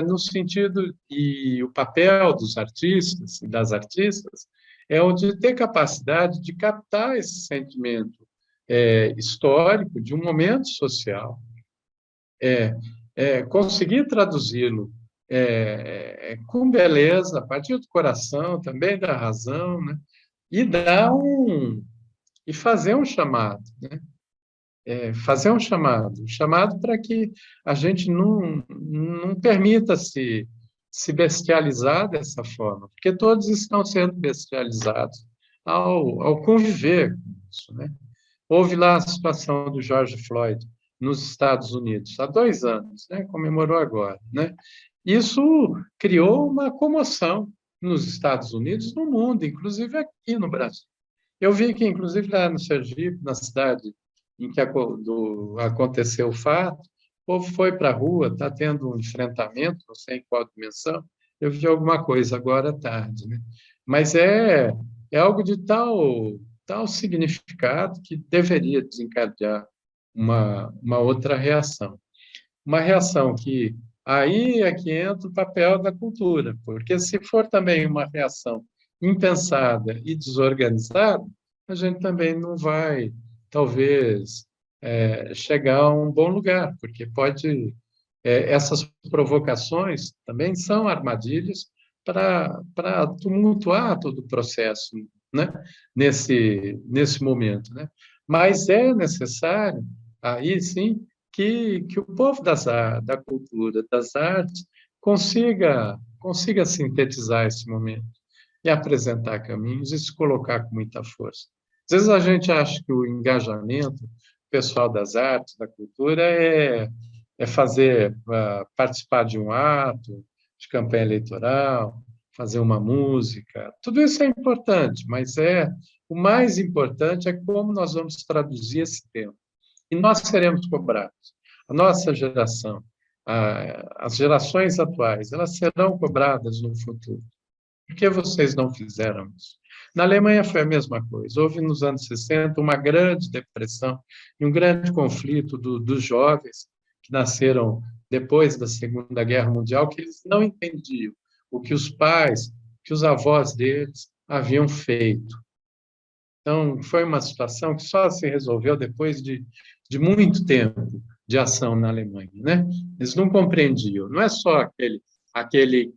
no sentido, e o papel dos artistas e das artistas é o de ter capacidade de captar esse sentimento histórico de um momento social, conseguir traduzi-lo com beleza, a partir do coração, também da razão, né? E fazer um chamado, né? Fazer um chamado para que a gente não permita se bestializar dessa forma, porque todos estão sendo bestializados ao conviver com isso, né? Houve lá a situação do George Floyd nos Estados Unidos, há 2 anos, né? Comemorou agora, né? Isso criou uma comoção nos Estados Unidos, no mundo, inclusive aqui no Brasil. Eu vi que, inclusive, lá no Sergipe, na cidade em que aconteceu o fato, o povo foi para a rua, está tendo um enfrentamento, não sei em qual dimensão, eu vi alguma coisa agora à tarde, né? Mas é algo de tal significado que deveria desencadear uma outra reação. Uma reação que aí é que entra o papel da cultura, porque se for também uma reação impensada e desorganizada, a gente também não vai, talvez, chegar a um bom lugar, porque essas provocações também são armadilhas para tumultuar todo o processo, né? Nesse momento, né? Mas é necessário, aí sim, que o povo da cultura, das artes, consiga sintetizar esse momento e apresentar caminhos e se colocar com muita força. Às vezes a gente acha que o engajamento pessoal das artes, da cultura, participar de um ato, de campanha eleitoral, fazer uma música. Tudo isso é importante, mas o mais importante é como nós vamos traduzir esse tempo. E nós seremos cobrados. A nossa geração, as gerações atuais, elas serão cobradas no futuro. Por que vocês não fizeram isso? Na Alemanha foi a mesma coisa. Houve, nos anos 60, uma grande depressão e um grande conflito dos jovens que nasceram depois da Segunda Guerra Mundial, que eles não entendiam o que os pais, que os avós deles haviam feito. Então, foi uma situação que só se resolveu depois de muito tempo de ação na Alemanha, né? Eles não compreendiam, não é só aquele,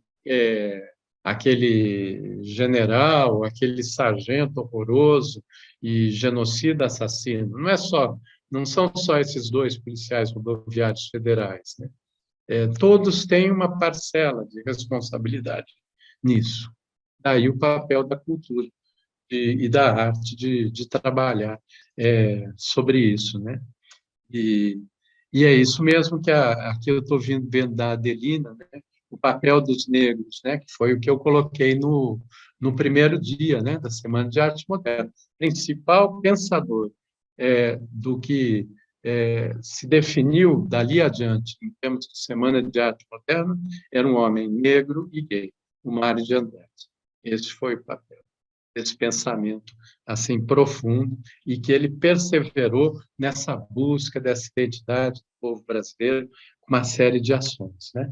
aquele general, aquele sargento horroroso e genocida assassino, não são só esses dois policiais rodoviários federais, né? Todos têm uma parcela de responsabilidade nisso. Daí o papel da cultura e da arte de trabalhar sobre isso, né? E é isso mesmo que aqui eu estou vendo da Adelina, né? O papel dos negros, né? Que foi o que eu coloquei no primeiro dia, né? Da Semana de Arte Moderna. Principal pensador do que se definiu dali adiante, em termos de Semana de Arte Moderna, era um homem negro e gay, o Mário de Andrade. Esse foi o papel desse pensamento assim profundo e que ele perseverou nessa busca dessa identidade do povo brasileiro com uma série de ações, né?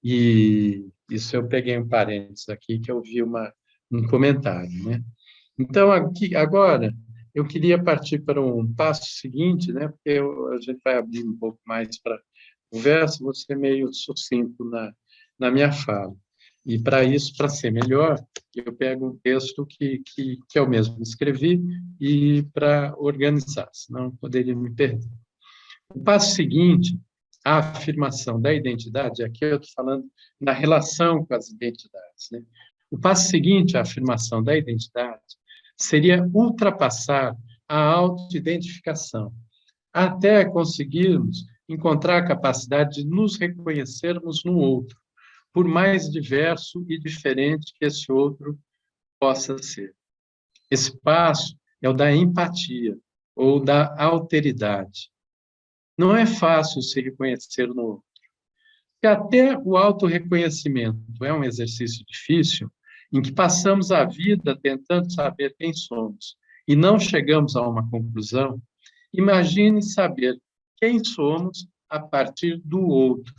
E isso eu peguei um parênteses aqui que eu vi um comentário, né? Então aqui agora eu queria partir para um passo seguinte, né? Porque a gente vai abrir um pouco mais para conversa, vou ser meio sucinto na minha fala. E, para isso, para ser melhor, eu pego um texto que eu mesmo escrevi e para organizar, senão poderia me perder. O passo seguinte, a afirmação da identidade, aqui eu estou falando na relação com as identidades, né? O passo seguinte, a afirmação da identidade, seria ultrapassar a autoidentificação, até conseguirmos encontrar a capacidade de nos reconhecermos no outro, por mais diverso e diferente que esse outro possa ser. Esse passo é o da empatia, ou da alteridade. Não é fácil se reconhecer no outro. E até o autorreconhecimento é um exercício difícil, em que passamos a vida tentando saber quem somos e não chegamos a uma conclusão. Imagine saber quem somos a partir do outro,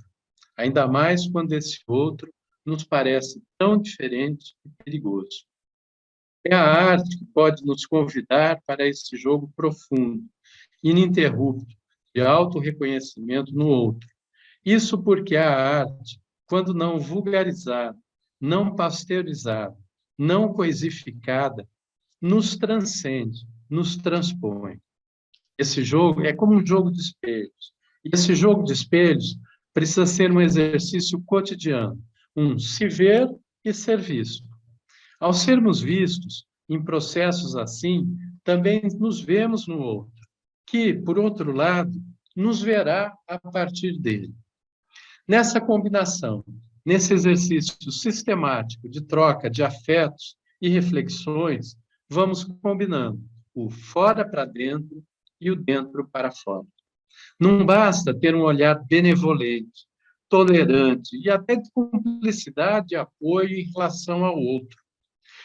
ainda mais quando esse outro nos parece tão diferente e perigoso. É a arte que pode nos convidar para esse jogo profundo, ininterrupto, de autorreconhecimento no outro. Isso porque a arte, quando não vulgarizada, não pasteurizada, não coisificada, nos transcende, nos transpõe. Esse jogo é como um jogo de espelhos. E esse jogo de espelhos precisa ser um exercício cotidiano, um se ver e ser visto. Ao sermos vistos em processos assim, também nos vemos no outro, que, por outro lado, nos verá a partir dele. Nessa combinação, nesse exercício sistemático de troca de afetos e reflexões, vamos combinando o fora para dentro e o dentro para fora. Não basta ter um olhar benevolente, tolerante e até de cumplicidade e apoio em relação ao outro.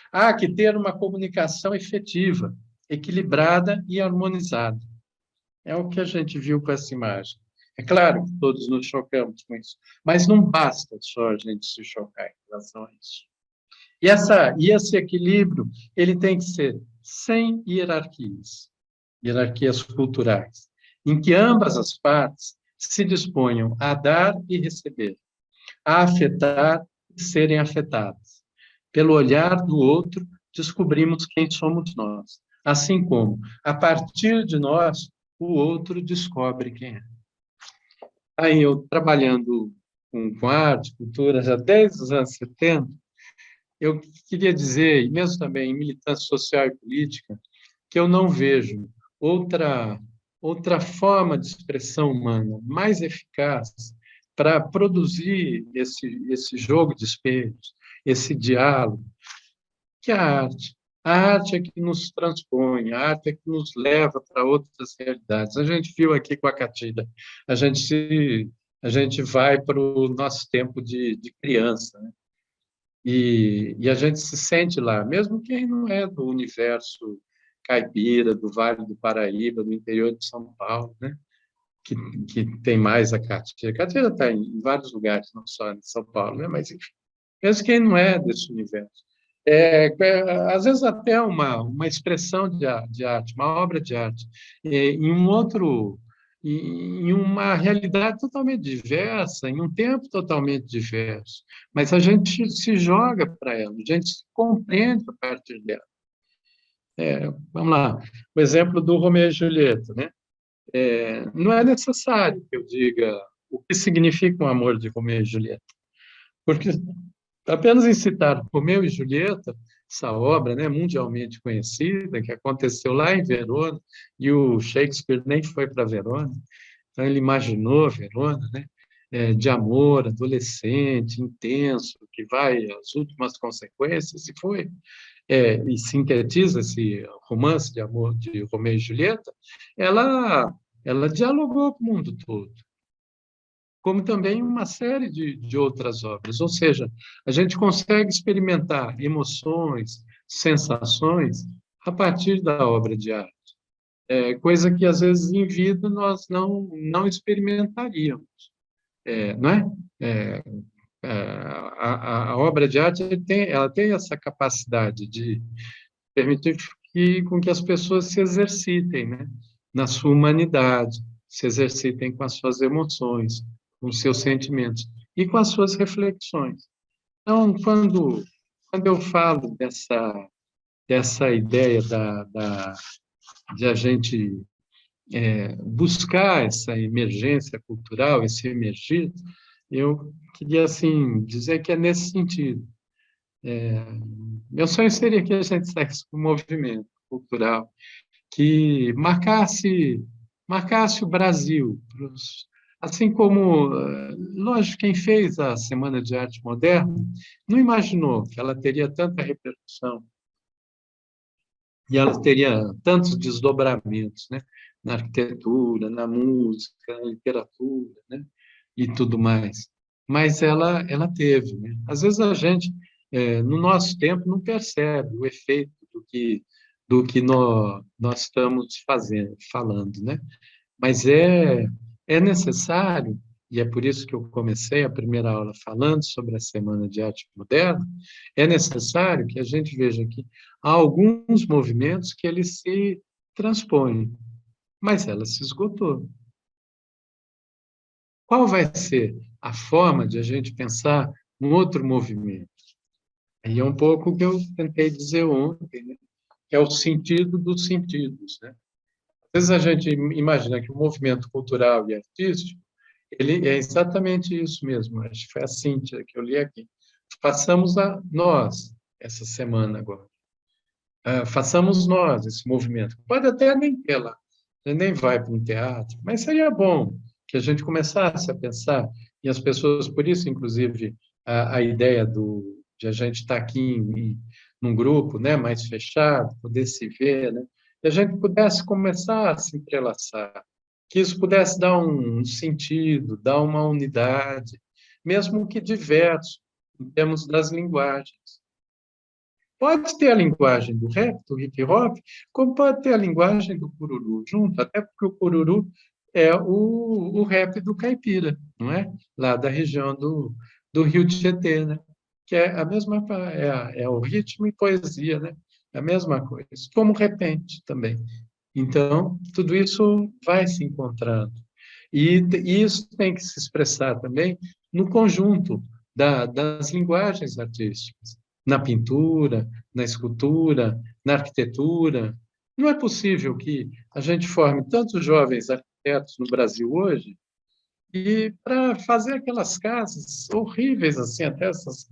Há que ter uma comunicação efetiva, equilibrada e harmonizada. É o que a gente viu com essa imagem. É claro que todos nos chocamos com isso, mas não basta só a gente se chocar em relação a isso. E esse equilíbrio ele tem que ser sem hierarquias culturais, em que ambas as partes se disponham a dar e receber, a afetar e serem afetadas. Pelo olhar do outro, descobrimos quem somos nós, assim como, a partir de nós, o outro descobre quem é. Aí eu, trabalhando com arte, cultura, já desde os anos 70, eu queria dizer, e mesmo também em militância social e política, que eu não vejo outra forma de expressão humana mais eficaz para produzir esse jogo de espelhos, esse diálogo, que a arte. A arte é que nos transpõe, a arte é que nos leva para outras realidades. A gente viu aqui com a Catida, a gente vai para o nosso tempo de criança, né? E a gente se sente lá, mesmo quem não é do universo caipira, do Vale do Paraíba, do interior de São Paulo, né? Que tem mais a Catira. A Catira está em vários lugares, não só em São Paulo, né? Mas, enfim, mesmo quem não é desse universo, Às vezes até uma expressão de arte, uma obra de arte, em um outro, em uma realidade totalmente diversa, em um tempo totalmente diverso, mas a gente se joga para ela, a gente se compreende a partir dela. Vamos lá, o exemplo do Romeu e Julieta, né? Não é necessário que eu diga o que significa um amor de Romeu e Julieta, porque apenas em citar Romeu e Julieta, essa obra, né, mundialmente conhecida, que aconteceu lá em Verona, e o Shakespeare nem foi para Verona, então ele imaginou Verona, né, de amor adolescente, intenso, que vai às últimas consequências, e foi, e sintetiza esse romance de amor de Romeu e Julieta, ela dialogou com o mundo todo, como também uma série de outras obras. Ou seja, a gente consegue experimentar emoções, sensações a partir da obra de arte, coisa que, às vezes, em vida nós não experimentaríamos, não é? A obra de arte ela tem essa capacidade de permitir com que as pessoas se exercitem, né, na sua humanidade, se exercitem com as suas emoções, com os seus sentimentos e com as suas reflexões. Então, quando eu falo dessa ideia de a gente buscar essa emergência cultural, esse emergir, eu queria assim dizer que é nesse sentido. Meu sonho seria que a gente tivesse um movimento cultural que marcasse o Brasil, assim como, lógico, quem fez a Semana de Arte Moderna não imaginou que ela teria tanta repercussão e ela teria tantos desdobramentos, né? Na arquitetura, na música, na literatura, né? E tudo mais. Mas ela teve, né? Às vezes a gente, no nosso tempo, não percebe o efeito do que nós estamos falando, né? Mas é necessário, e é por isso que eu comecei a primeira aula falando sobre a Semana de Arte Moderna, é necessário que a gente veja que há alguns movimentos que eles se transpõem, mas ela se esgotou. Qual vai ser a forma de a gente pensar um outro movimento? Aí é um pouco o que eu tentei dizer ontem, né? Que é o sentido dos sentidos, né? Às vezes a gente imagina que o movimento cultural e artístico, ele é exatamente isso mesmo. Acho que foi a Cíntia que eu li aqui. Façamos nós, essa semana agora. Façamos nós esse movimento. Pode até nem ter lá, nem vai para um teatro, mas seria bom que a gente começasse a pensar, e as pessoas, por isso, inclusive, a ideia de a gente estar aqui num grupo, né, mais fechado, poder se ver, né, que a gente pudesse começar a se entrelaçar, que isso pudesse dar um sentido, dar uma unidade, mesmo que diverso, em termos das linguagens. Pode ter a linguagem do rap, do hip hop, como pode ter a linguagem do cururu junto, até porque o cururu é o rap do caipira, não é? Lá da região do Rio Tietê, né? Que é a mesma, é o ritmo e poesia, né? É a mesma coisa, como repente também. Então, tudo isso vai se encontrando. E isso tem que se expressar também no conjunto das linguagens artísticas, na pintura, na escultura, na arquitetura. Não é possível que a gente forme tantos jovens arquitetos no Brasil hoje e para fazer aquelas casas horríveis, assim, até essas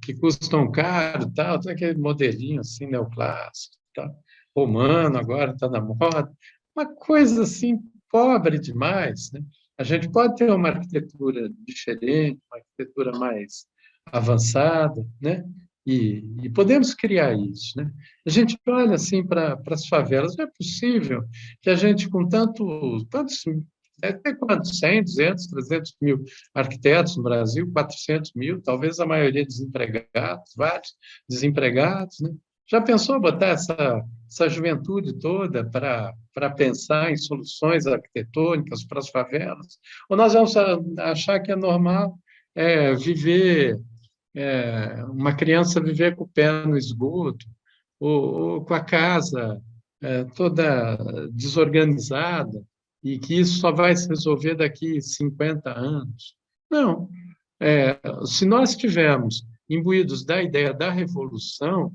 que custam caro, tal, tem aquele modelinho assim neoclássico, tal, romano agora está na moda, uma coisa assim pobre demais, né? A gente pode ter uma arquitetura diferente, uma arquitetura mais avançada, né? E podemos criar isso, né? A gente olha assim para as favelas, não é possível que a gente com tantos até quantos? 100, 200, 300 mil arquitetos no Brasil, 400 mil, talvez a maioria desempregados, vários desempregados, né? Já pensou botar essa juventude toda para pensar em soluções arquitetônicas para as favelas? Ou nós vamos achar que é normal viver uma criança viver com o pé no esgoto, ou com a casa toda desorganizada, e que isso só vai se resolver daqui 50 anos. Não. Se nós estivermos imbuídos da ideia da revolução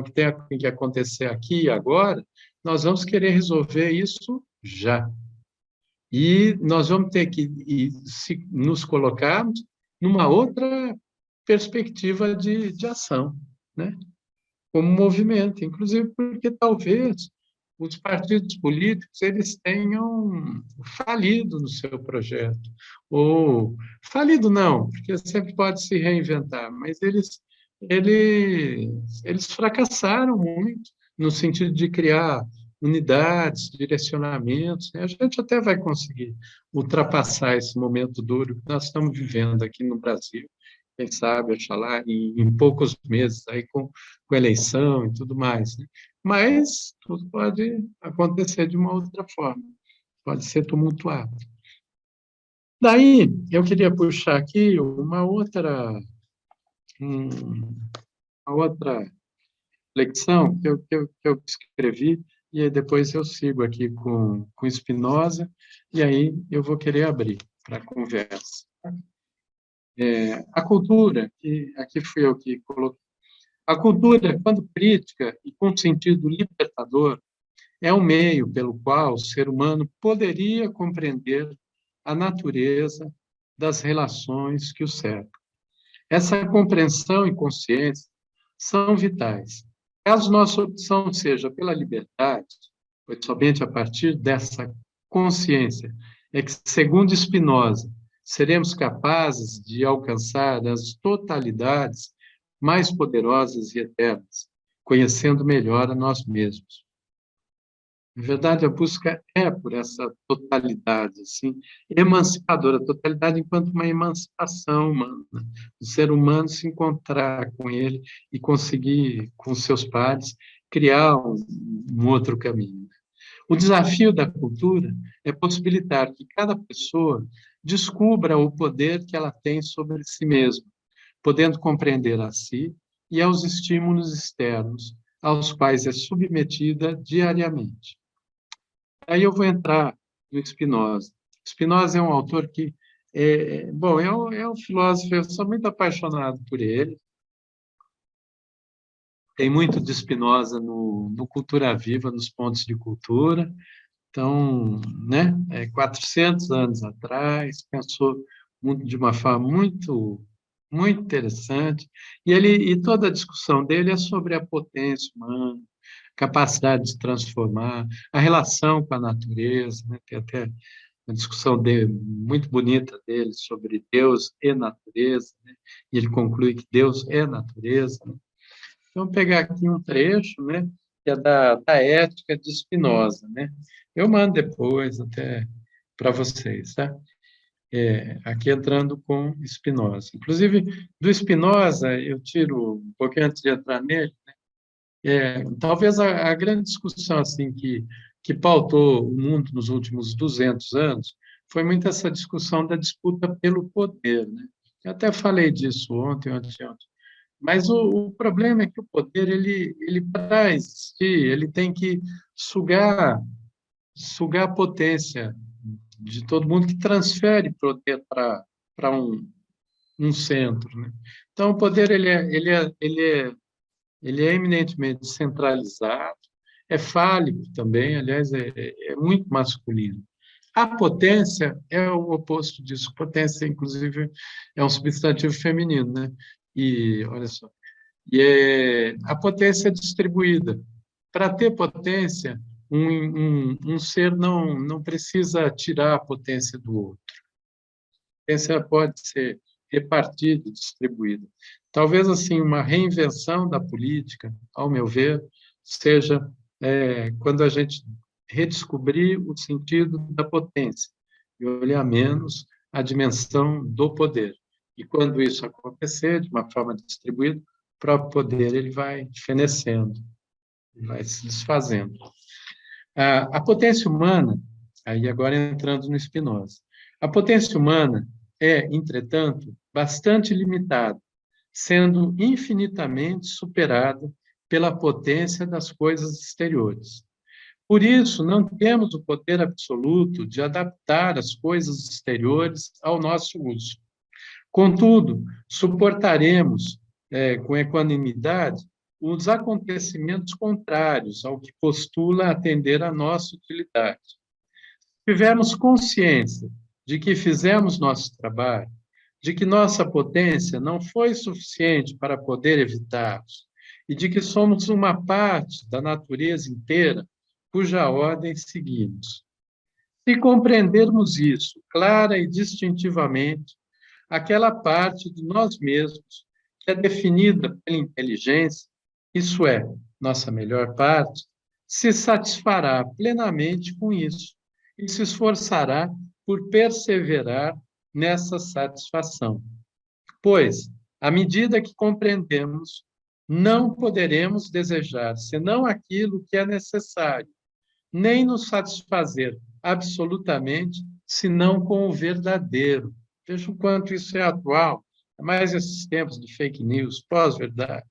que tem que acontecer aqui e agora, nós vamos querer resolver isso já. E nós vamos ter que nos colocarmos numa outra perspectiva de ação, né? Como movimento, inclusive porque talvez os partidos políticos eles tenham falido no seu projeto, ou falido não, porque sempre pode se reinventar, mas eles fracassaram muito no sentido de criar unidades, direcionamentos, né? A gente até vai conseguir ultrapassar esse momento duro que nós estamos vivendo aqui no Brasil, quem sabe, oxalá, em poucos meses, aí com eleição e tudo mais, né? Mas tudo pode acontecer de uma outra forma, pode ser tumultuado. Daí, eu queria puxar aqui uma outra reflexão que eu escrevi, e aí depois eu sigo aqui com Spinoza, e aí eu vou querer abrir para a conversa. A cultura, que aqui fui eu que coloquei, a cultura, quando crítica e com sentido libertador, é um meio pelo qual o ser humano poderia compreender a natureza das relações que o cercam. Essa compreensão e consciência são vitais. Caso nossa opção seja pela liberdade, pois somente a partir dessa consciência é que, segundo Spinoza, seremos capazes de alcançar as totalidades mais poderosas e eternas, conhecendo melhor a nós mesmos. Na verdade, a busca é por essa totalidade, assim, emancipadora, totalidade enquanto uma emancipação humana, o ser humano se encontrar com ele e conseguir, com seus pares, criar um outro caminho. O desafio da cultura é possibilitar que cada pessoa descubra o poder que ela tem sobre si mesma, podendo compreender a si e aos estímulos externos aos quais é submetida diariamente. Aí eu vou entrar no Spinoza. Spinoza é um autor que, é um filósofo, eu sou muito apaixonado por ele. Tem muito de Spinoza no Cultura Viva, nos Pontos de Cultura. Então, né, 400 anos atrás, pensou de uma forma muito, muito interessante. E toda a discussão dele é sobre a potência humana, capacidade de se transformar, a relação com a natureza, né? Tem até uma discussão muito bonita dele sobre Deus e natureza, né? E ele conclui que Deus é natureza, né? Então, vou pegar aqui um trecho, né, que é da Ética de Spinoza, né? Eu mando depois até para vocês, tá? Aqui entrando com Spinoza. Inclusive, do Spinoza, eu tiro um pouquinho antes de entrar nele, talvez a grande discussão assim que pautou o mundo nos últimos 200 anos foi muito essa discussão da disputa pelo poder, né? Eu até falei disso ontem. Mas o problema é que o poder, ele para existir, ele tem que sugar a potência de todo mundo, que transfere poder para um centro, né? Então, o poder ele é eminentemente centralizado, é fálico também, aliás, é muito masculino. A potência é o oposto disso. Potência, inclusive, é um substantivo feminino, né? E, olha só, a potência é distribuída. Para ter potência, um ser não precisa tirar a potência do outro. A potência pode ser repartida, distribuída. Talvez, assim, uma reinvenção da política, ao meu ver, seja quando a gente redescobrir o sentido da potência e olhar menos a dimensão do poder. E quando isso acontecer, de uma forma distribuída, o próprio poder ele vai fenecendo, vai se desfazendo. A potência humana, aí agora entrando no Spinoza, a potência humana é, entretanto, bastante limitada sendo infinitamente superada pela potência das coisas exteriores. Por isso, não temos o poder absoluto de adaptar as coisas exteriores ao nosso uso. Contudo, suportaremos com equanimidade os acontecimentos contrários ao que postula atender à nossa utilidade. Se tivermos consciência de que fizemos nosso trabalho, de que nossa potência não foi suficiente para poder evitá-los, e de que somos uma parte da natureza inteira cuja ordem seguimos. Se compreendermos isso clara e distintivamente, aquela parte de nós mesmos que é definida pela inteligência, isso é, nossa melhor parte, se satisfará plenamente com isso e se esforçará por perseverar nessa satisfação. Pois, à medida que compreendemos, não poderemos desejar senão aquilo que é necessário, nem nos satisfazer absolutamente, senão com o verdadeiro. Veja o quanto isso é atual, mais esses tempos de fake news, pós-verdade.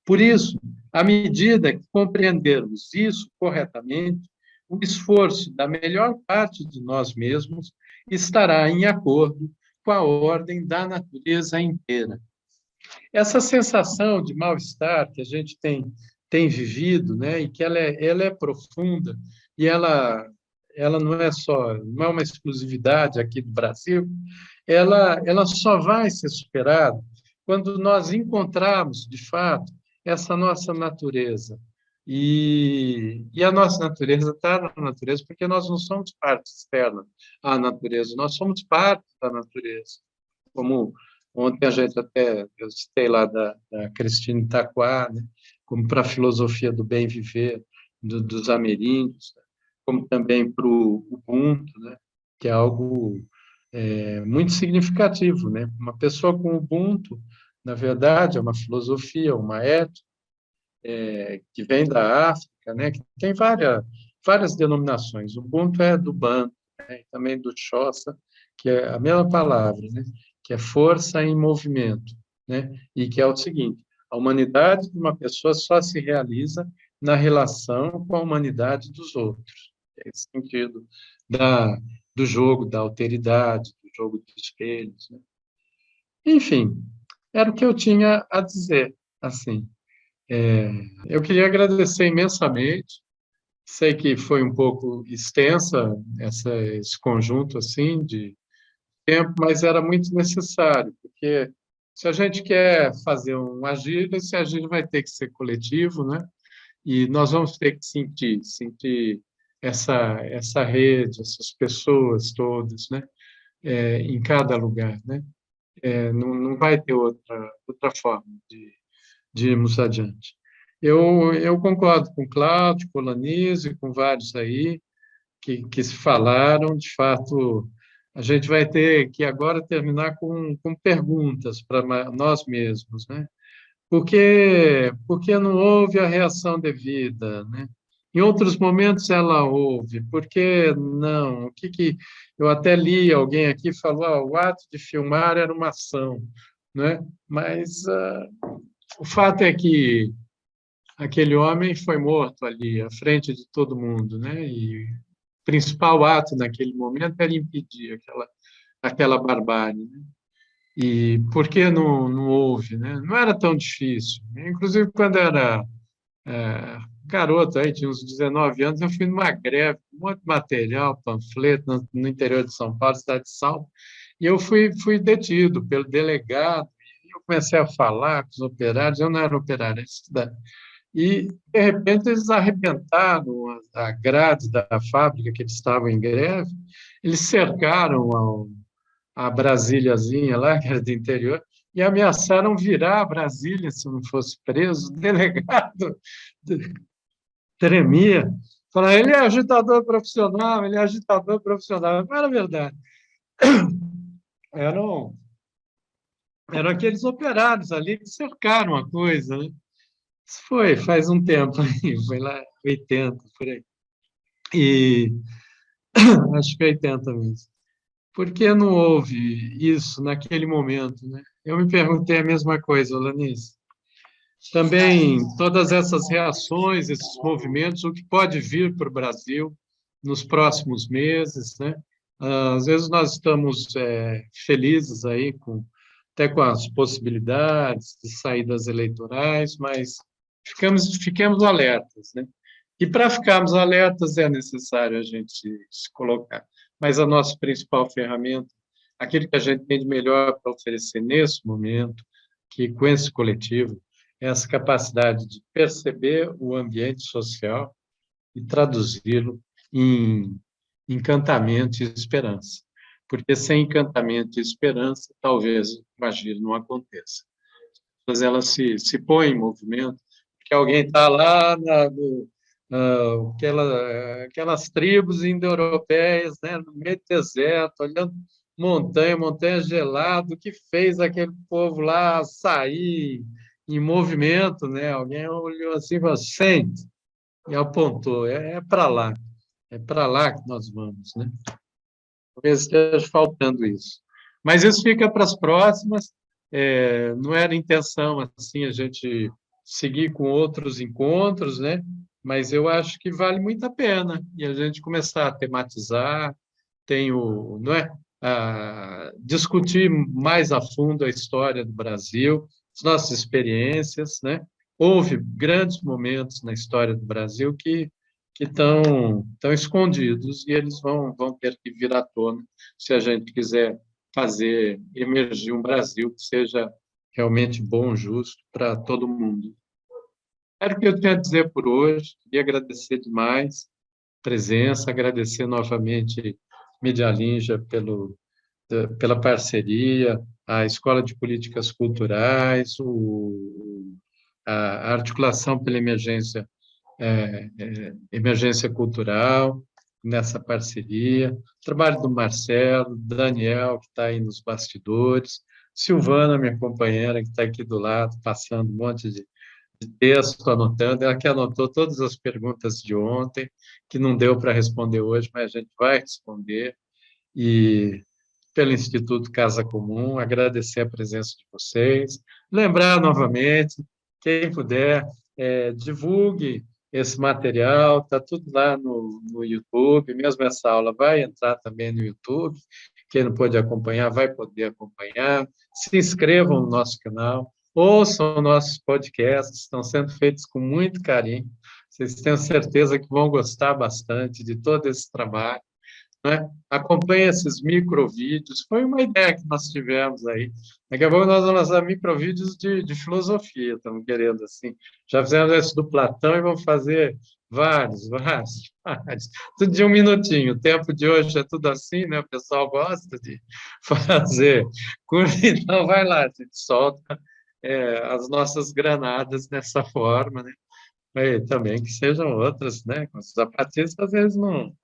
Por isso, à medida que compreendermos isso corretamente, o esforço da melhor parte de nós mesmos estará em acordo com a ordem da natureza inteira. Essa sensação de mal-estar que a gente tem vivido, né, e que ela é profunda, e ela não é uma exclusividade aqui do Brasil, ela só vai ser superada quando nós encontrarmos, de fato, essa nossa natureza. E a nossa natureza está na natureza porque nós não somos parte externa à natureza, nós somos parte da natureza. Como ontem eu citei lá da Cristina Itaquá, né? Como para a filosofia do bem viver dos ameríndios, como também para o Ubuntu, né? Que é algo muito significativo, né? Uma pessoa com Ubuntu, na verdade, é uma filosofia, uma ética, que vem da África, né? Que tem várias denominações. O Ubuntu é do Banto, né? E também do Xhosa, que é a mesma palavra, né? Que é força em movimento, né? E que é o seguinte: a humanidade de uma pessoa só se realiza na relação com a humanidade dos outros. É esse sentido do jogo da alteridade, do jogo de espelhos, né? Enfim, era o que eu tinha a dizer, assim. Eu queria agradecer imensamente. Sei que foi um pouco extensa esse conjunto assim de tempo, mas era muito necessário, porque se a gente quer fazer um agir, esse agir vai ter que ser coletivo, né? E nós vamos ter que sentir essa rede, essas pessoas todas, né? Em cada lugar, né? Não vai ter outra forma de irmos adiante. Eu concordo com Cláudio, com Lanise, com vários aí que se falaram. De fato, a gente vai ter que agora terminar com perguntas para nós mesmos, né? Porque não houve a reação devida, né? Em outros momentos ela houve, por que não? Eu até li alguém aqui falou, o ato de filmar era uma ação, né? Mas o fato é que aquele homem foi morto ali, à frente de todo mundo, né? E o principal ato naquele momento era impedir aquela barbárie, né? E por que não houve, né? Não era tão difícil. Inclusive, quando eu era garoto, aí, tinha uns 19 anos, eu fui numa greve, um monte de material, panfleto, no interior de São Paulo, cidade de Salto, e eu fui detido pelo delegado, e eu comecei a falar com os operários, eu não era operário, era estudante. E, de repente, eles arrebentaram a grade da fábrica que eles estavam em greve, eles cercaram a Brasíliazinha lá, que era do interior, e ameaçaram virar a Brasília se eu não fosse preso. O delegado tremia, falava, ele é agitador profissional, ele é agitador profissional. Não era verdade. Eram aqueles operários ali que cercaram a coisa, né? Isso faz um tempo, foi lá 80, por aí. E acho que 80 mesmo. Por que não houve isso naquele momento, né? Eu me perguntei a mesma coisa, Lanice. Também todas essas reações, esses movimentos, o que pode vir para o Brasil nos próximos meses, né? Às vezes nós estamos felizes aí até com as possibilidades de saídas eleitorais, mas fiquemos alertas, né? E para ficarmos alertas é necessário a gente se colocar. Mas a nossa principal ferramenta, aquilo que a gente tem de melhor para oferecer nesse momento, que com esse coletivo, é essa capacidade de perceber o ambiente social e traduzi-lo em encantamento e esperança. Porque sem encantamento e esperança, talvez o agir não aconteça. Mas ela se põe em movimento, porque alguém está lá aquelas tribos indo-europeias, né, no meio do deserto, olhando montanha gelada, que fez aquele povo lá sair em movimento, né? Alguém olhou assim e falou, sente, e apontou, é para lá que nós vamos, né? Talvez esteja faltando isso. Mas isso fica para as próximas, não era intenção, assim, a gente seguir com outros encontros, né? Mas eu acho que vale muito a pena, e a gente começar a tematizar, não é? Discutir mais a fundo a história do Brasil, as nossas experiências, né? Houve grandes momentos na história do Brasil que estão escondidos e eles vão ter que vir à tona se a gente quiser fazer emergir um Brasil que seja realmente bom, justo para todo mundo. Era o que eu tinha a dizer por hoje. Queria agradecer demais a presença, agradecer novamente Medialinja pela parceria, a Escola de Políticas Culturais, a articulação pela emergência cultural, nessa parceria, o trabalho do Marcelo, do Daniel, que está aí nos bastidores, Silvana, minha companheira, que está aqui do lado, passando um monte de texto, anotando, ela que anotou todas as perguntas de ontem, que não deu para responder hoje, mas a gente vai responder, e pelo Instituto Casa Comum, agradecer a presença de vocês, lembrar novamente, quem puder, divulgue esse material, está tudo lá no YouTube, mesmo essa aula vai entrar também no YouTube, quem não pôde acompanhar vai poder acompanhar, se inscrevam no nosso canal, ouçam nossos podcasts, estão sendo feitos com muito carinho, vocês tenham certeza que vão gostar bastante de todo esse trabalho, né? Acompanhe esses microvídeos, foi uma ideia que nós tivemos aí. Daqui a pouco nós vamos lançar microvídeos de filosofia, estamos querendo assim. Já fizemos esse do Platão e vamos fazer vários. Tudo de um minutinho. O tempo de hoje é tudo assim, né? O pessoal gosta de fazer. Então, vai lá, a gente solta as nossas granadas dessa forma, né? E também que sejam outras, né? Os zapatistas, às vezes, não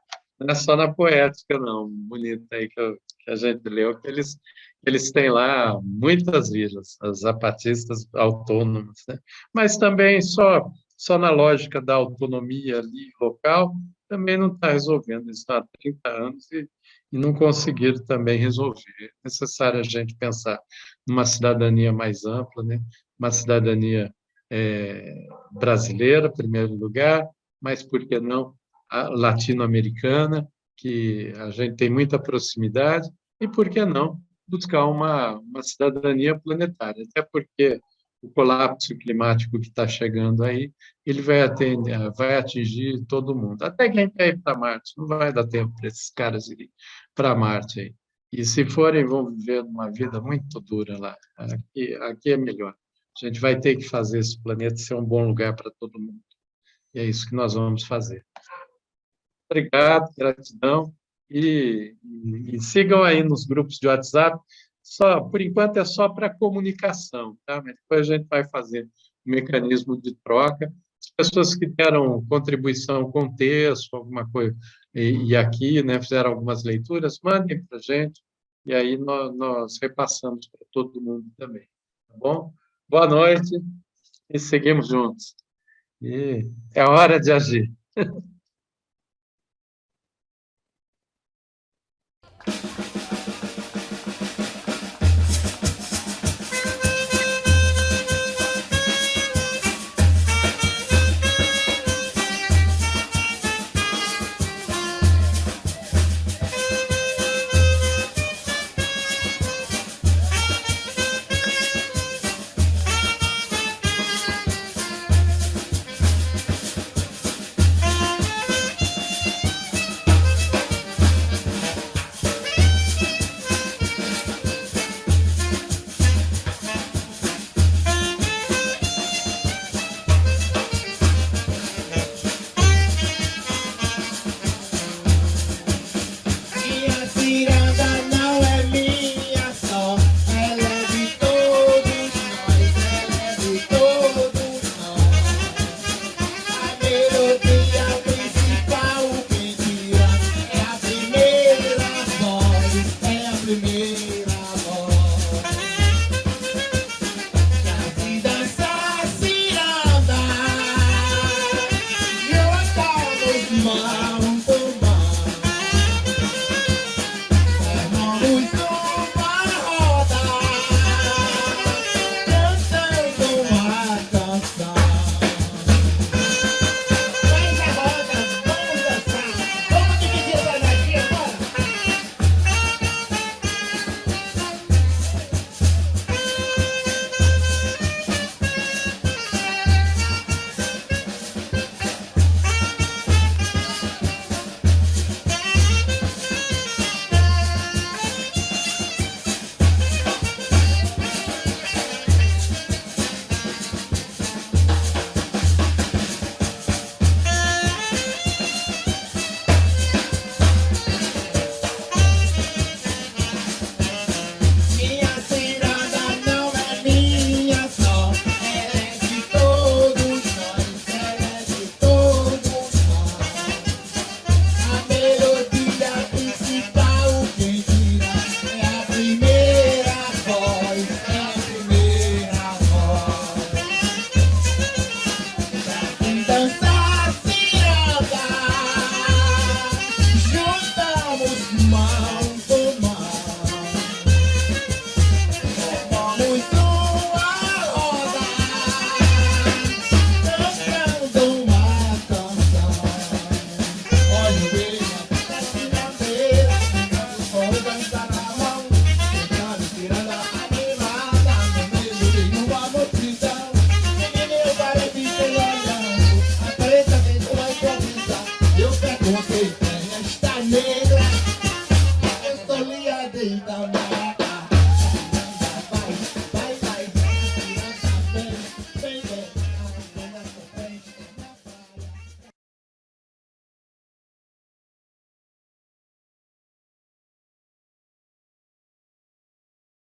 é só na poética, não, bonita aí que a gente leu, que eles têm lá muitas vilas, as zapatistas autônomas, né? Mas também só na lógica da autonomia ali local, também não está resolvendo, isso está há 30 anos e não conseguiram também resolver. É necessário a gente pensar numa cidadania mais ampla, né? Uma cidadania brasileira, em primeiro lugar, mas por que não a latino-americana, que a gente tem muita proximidade, e por que não buscar uma cidadania planetária, até porque o colapso climático que está chegando aí, ele vai atingir todo mundo, até quem quer ir para Marte, não vai dar tempo para esses caras irem para Marte aí. E se forem, vão viver uma vida muito dura lá. Aqui é melhor. A gente vai ter que fazer esse planeta ser um bom lugar para todo mundo. E é isso que nós vamos fazer. Obrigado, gratidão. E sigam aí nos grupos de WhatsApp. Por enquanto é só para comunicação, tá? Mas depois a gente vai fazer um mecanismo de troca. As pessoas que deram contribuição com texto, alguma coisa, e aqui, né, fizeram algumas leituras, mandem para a gente, e aí nós repassamos para todo mundo também, tá bom? Boa noite e seguimos juntos. E é hora de agir.